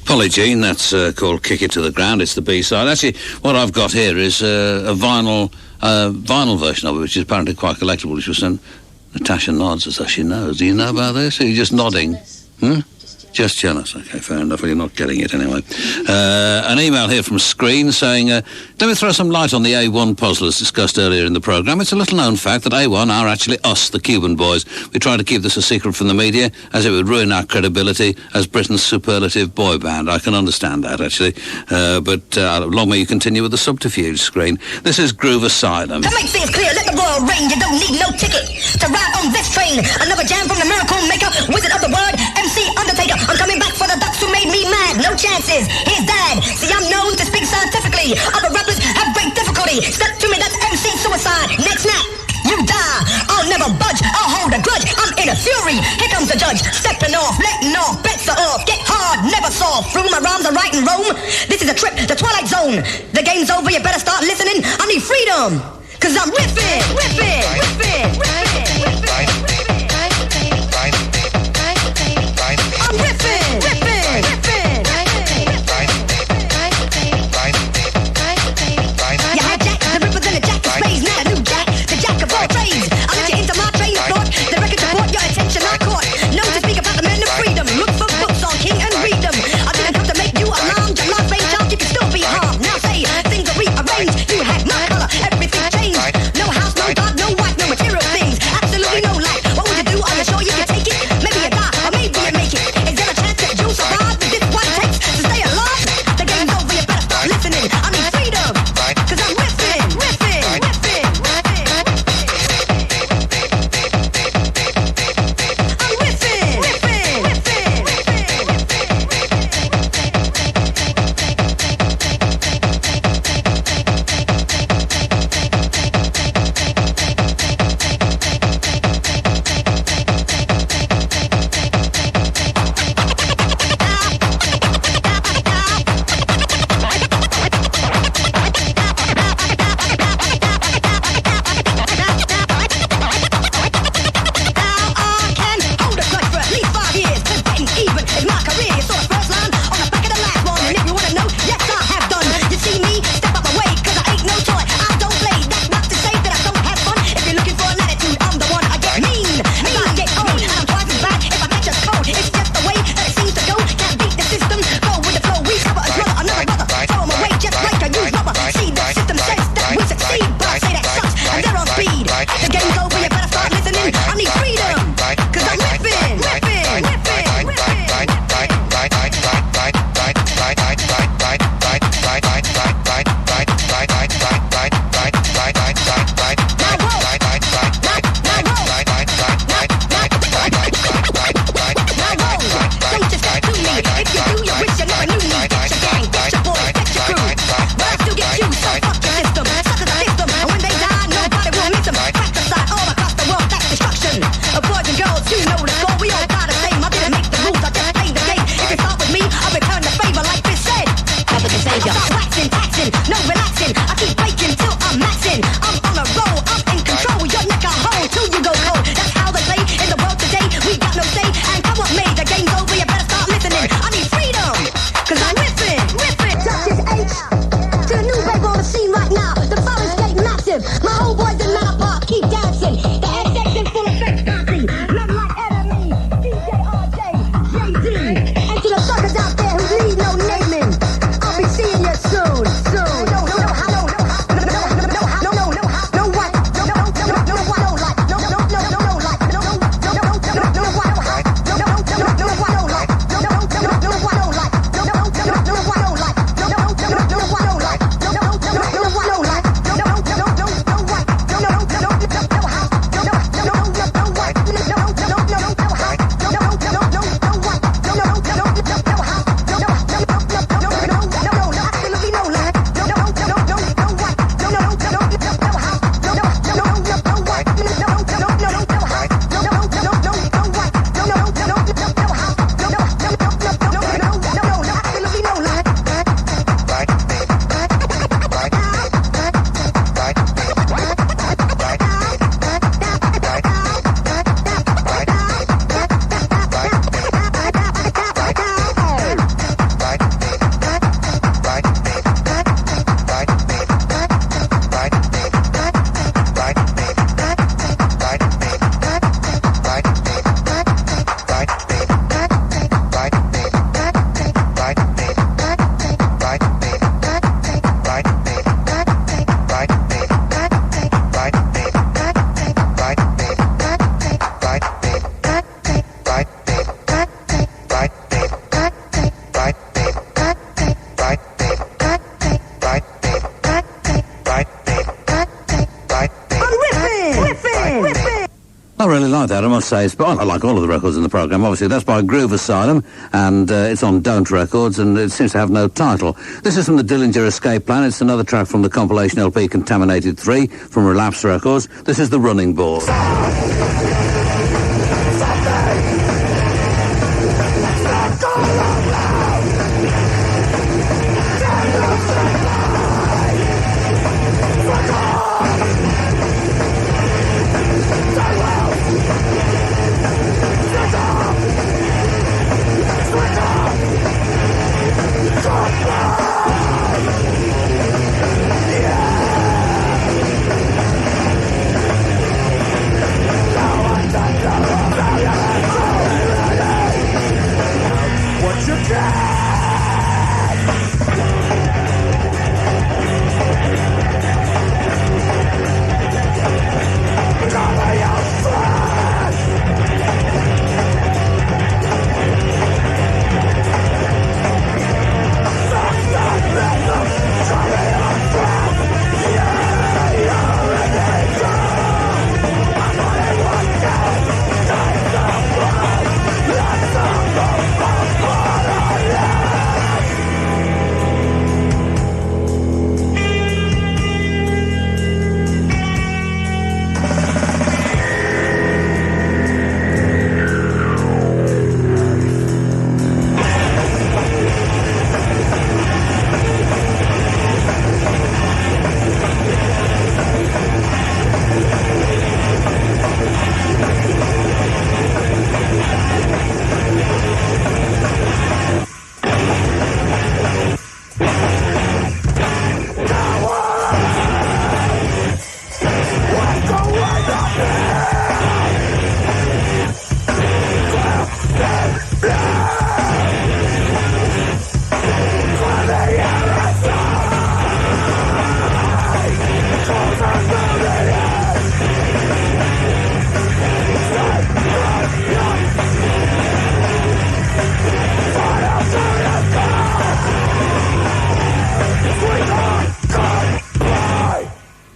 Polly Jean, that's called Kick It to the Ground. It's the B-side. Actually, what I've got here is a vinyl version of it, which is apparently quite collectible, which was sent. Natasha nods as though she knows. Do you know about this? Are you just nodding? Just jealous. Okay, fair enough. Well, you're not getting it anyway. An email here from Screen saying, let me throw some light on the A1 puzzle as discussed earlier in the programme. It's a little-known fact that A1 are actually us, the Cuban boys. We try to keep this a secret from the media, as it would ruin our credibility as Britain's superlative boy band. I can understand that, actually. But long may you continue with the subterfuge, Screen. This is Groove Asylum. To make things clear, let the Royal Range, you don't need no ticket to ride on this train. Another jam from the miracle maker, wizard of the word, MC Undertaker. I'm coming back for the ducks who made me mad. No chances. Here's Dad. See, I'm known to speak scientifically. Other rappers have great difficulty. Step to me, that's MC Suicide. Next snap, you die. I'll never budge. I'll hold a grudge. I'm in a fury. Here comes the judge. Stepping off, letting off. Bets are off. Get hard, never soft. Through my rhymes, I write in Rome. This is is a trip, the Twilight Zone. The game's over, you better start listening. I need freedom, cause I'm ripping, ripping, ripping, ripping, ripping. I'm ripping, ripping, ripping. You had Jack, the Rippers and the Jack of Spades, now a new Jack, the Jack of all trades. I'll let you into my train of thought. The record to brought your attention I caught. Known to speak about the men of freedom. Look for books on King and read them. I didn't come to make you alarmed. Your life ain't charged, you can still be harmed. Now say things are rearranged. You had my color, everything changed. No house, no dog, no wife, no material things. Absolutely no life. What would you do? Are you sure you can take it? Maybe you die, or maybe you make it. Is there a chance that you'll survive? Is this what it takes to stay alive? The game's over, you better start listening. I need freedom, cause I'm ripping, ripping, ripping, ripping. I'm ripping, ripping, ripping, I really like that, I must say. It's, I like all of the records in the programme, obviously. That's by Groove Asylum, and it's on Don't Records, and it seems to have no title. This is from the Dillinger Escape Plan. It's another track from the compilation LP Contaminated 3 from Relapse Records. This is The Running Board.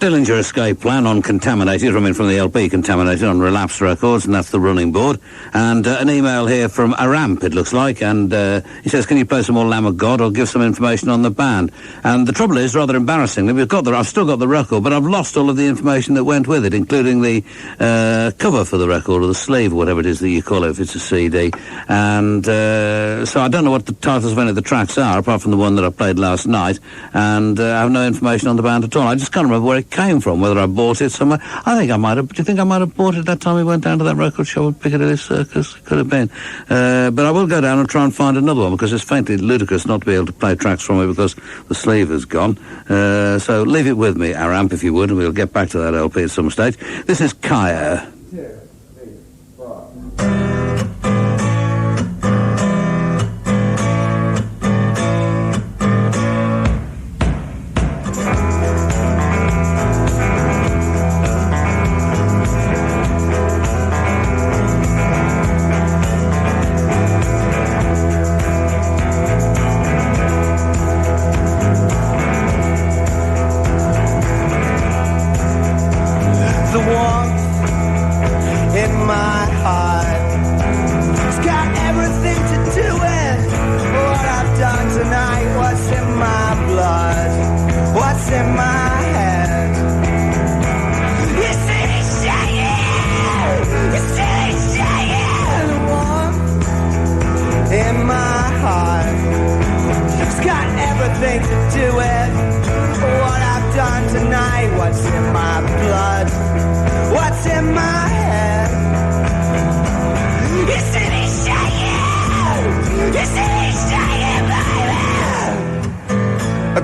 Dillinger Escape Plan on Contaminated, from the LP Contaminated on Relapse Records, and that's the running board. And an email here from Aramp, it looks like, and he says, can you play some more Lamb of God or give some information on the band? And the trouble is, rather embarrassingly, I've still got the record, but I've lost all of the information that went with it, including the cover for the record, or the sleeve, or whatever it is that you call it if it's a CD. And so I don't know what the titles of any of the tracks are, apart from the one that I played last night, and I have no information on the band at all. I just can't remember where it came from, whether I bought it somewhere. I think I might have. Do you think I might have bought it that time we went down to that record show at Piccadilly Circus? Could have been. But I will go down and try and find another one, because it's faintly ludicrous not to be able to play tracks from it because the sleeve has gone. So leave it with me, Aramp, if you would, and we'll get back to that LP at some stage. This is Kaya.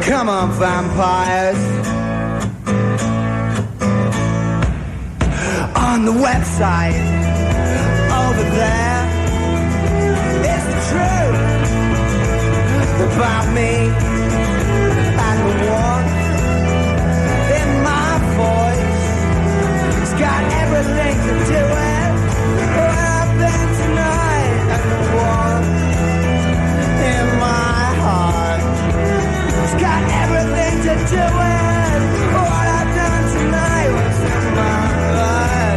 Come on, vampires. On the website, over there, is the truth about me and the one in my voice. It's got everything to do with what happened tonight and the one in my heart. It's got everything to do with what I've done tonight. What's in my blood?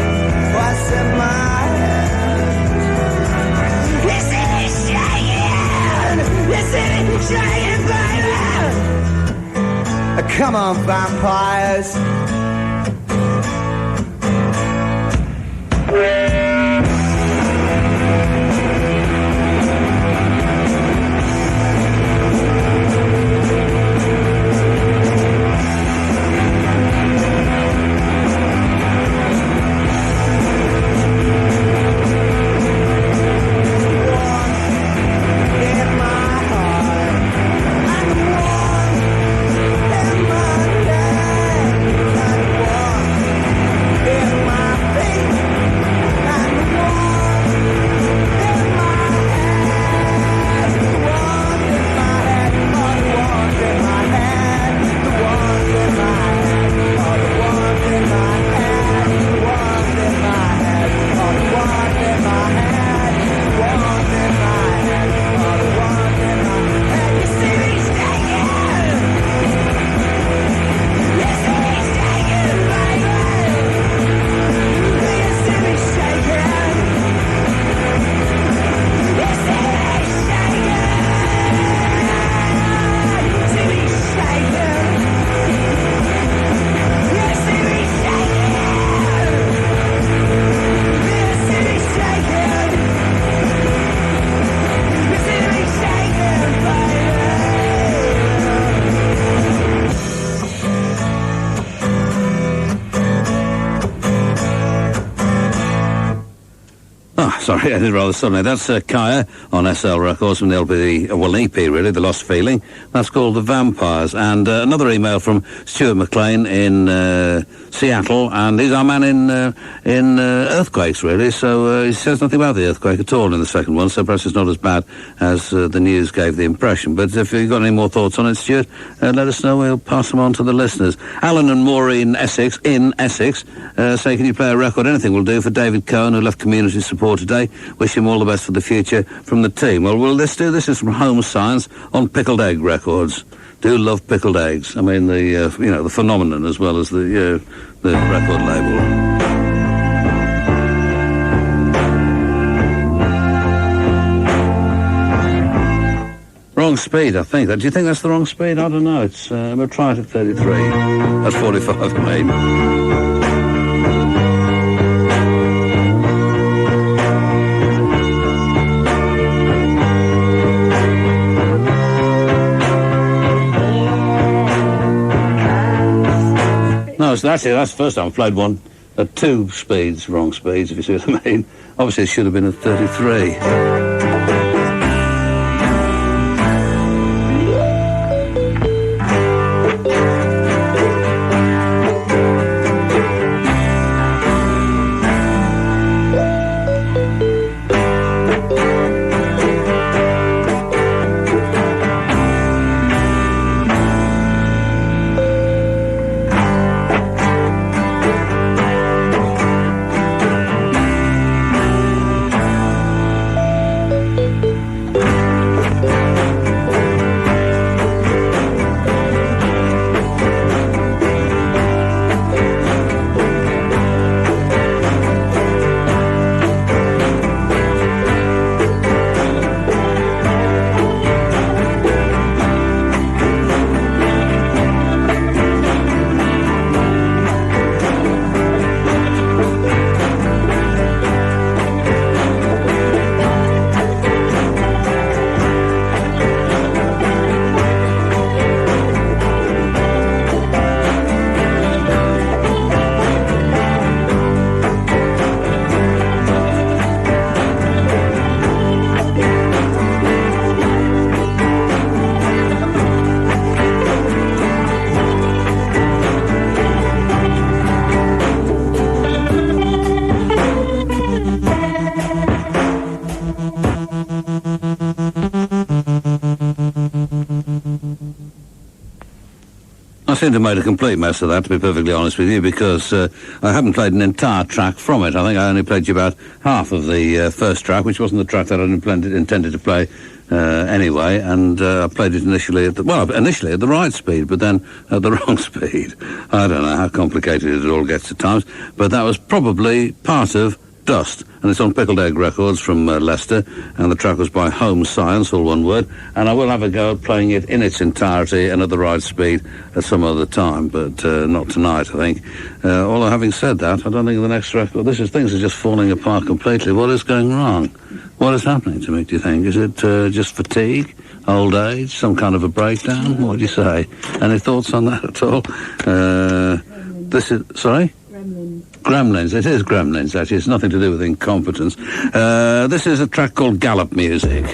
What's in my head? You see me shaking? You see me shaking, baby? Come on, vampires. sorry, I did rather suddenly. That's Kaya on SL Records from the LP, EP really, The Lost Feeling. That's called The Vampires. And another email from Stuart McLean in Seattle, and he's our man in earthquakes really, so he says nothing about the earthquake at all in the second one, so perhaps it's not as bad as the news gave the impression. But if you've got any more thoughts on it, Stuart, let us know. We'll pass them on to the listeners. Alan and Maureen Essex, say, can you play a record? Anything will do for David Cohen, who left community support today. Wish him all the best for the future from the team. Well, let's do this. Is from Home Science on Pickled Egg Records. Do love pickled eggs. I mean, the phenomenon as well as the record label. Wrong speed, I think. Do you think that's the wrong speed? I don't know. It's we'll try it at 33. That's 45, I mean. No, that's the first time I've played one at 2 speeds, wrong speeds, if you see what I mean. Obviously, it should have been at 33. I seem to have made a complete mess of that, to be perfectly honest with you, because I haven't played an entire track from it. I think I only played you about half of the first track, which wasn't the track that I intended to play anyway, and I played it initially at the right speed, but then at the wrong speed. I don't know how complicated it all gets at times, but that was probably part of Dust, and it's on Pickled Egg Records from Leicester, and the track was by Home Science, all one word, and I will have a go at playing it in its entirety and at the right speed at some other time, but not tonight, I think. Although having said that, I don't think the next record, things are just falling apart completely. What is going wrong? What is happening to me, do you think? Is it just fatigue, old age, some kind of a breakdown? What do you say? Any thoughts on that at all? Sorry? Gremlins. It is Gremlins, actually. It's nothing to do with incompetence. This is a track called Gallop Music.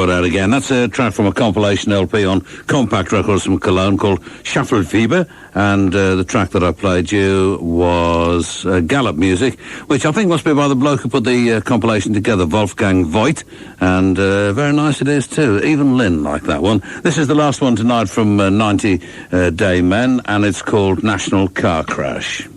brought out again. That's a track from a compilation LP on Compact Records from Cologne called Schaffelfieber, and the track that I played you was Gallop Music, which I think must be by the bloke who put the compilation together, Wolfgang Voigt, and very nice it is too. Even Lynn liked that one. This is the last one tonight from 90 Day Men, and it's called National Car Crash.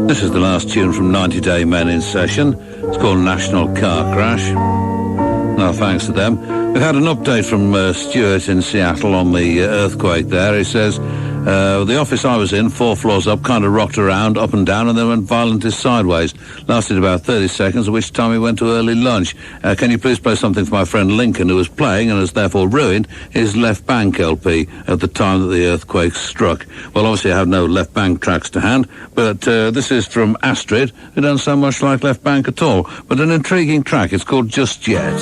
This is the last tune from 90 Day Men in Session. It's called National Car Crash. No thanks to them. We've had an update from Stuart in Seattle on the earthquake there. He says, the office I was in, 4 floors up, kind of rocked around, up and down, and then went violently sideways. Lasted about 30 seconds, at which time we went to early lunch. Can you please play something for my friend Lincoln, who was playing and has therefore ruined his Left Bank LP at the time that the earthquake struck? Well, obviously I have no Left Bank tracks to hand, but this is from Astrid, who doesn't sound much like Left Bank at all, but an intriguing track. It's called Just Yet.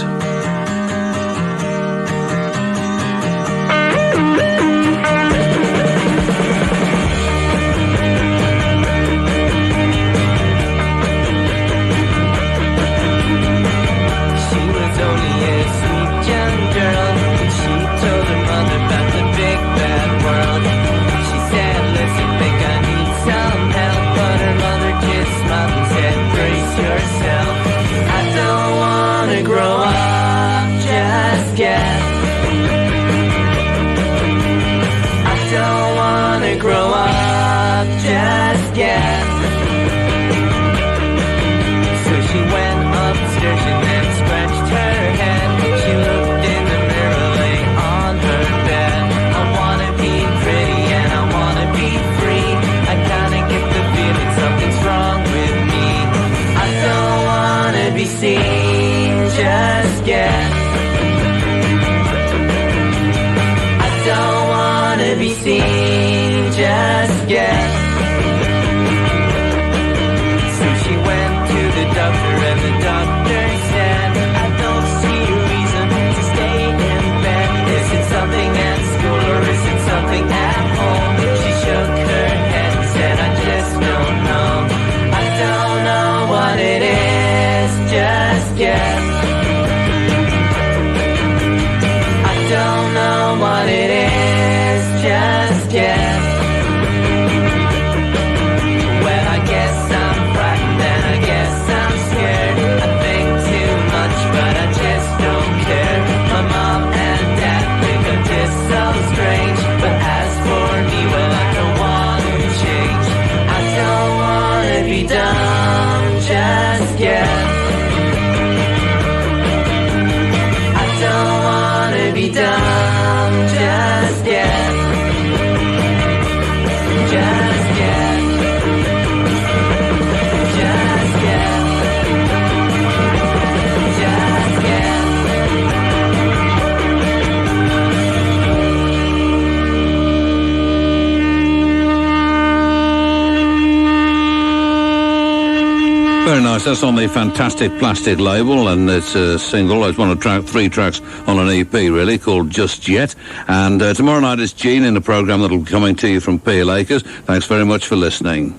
Very nice. That's on the Fantastic Plastic label, and it's a single. It's one of 3 tracks on an EP, really, called Just Yet. And tomorrow night is Gene in a programme that'll be coming to you from Peel Acres. Thanks very much for listening.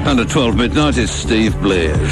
And at 12 midnight, it's Steve Blears.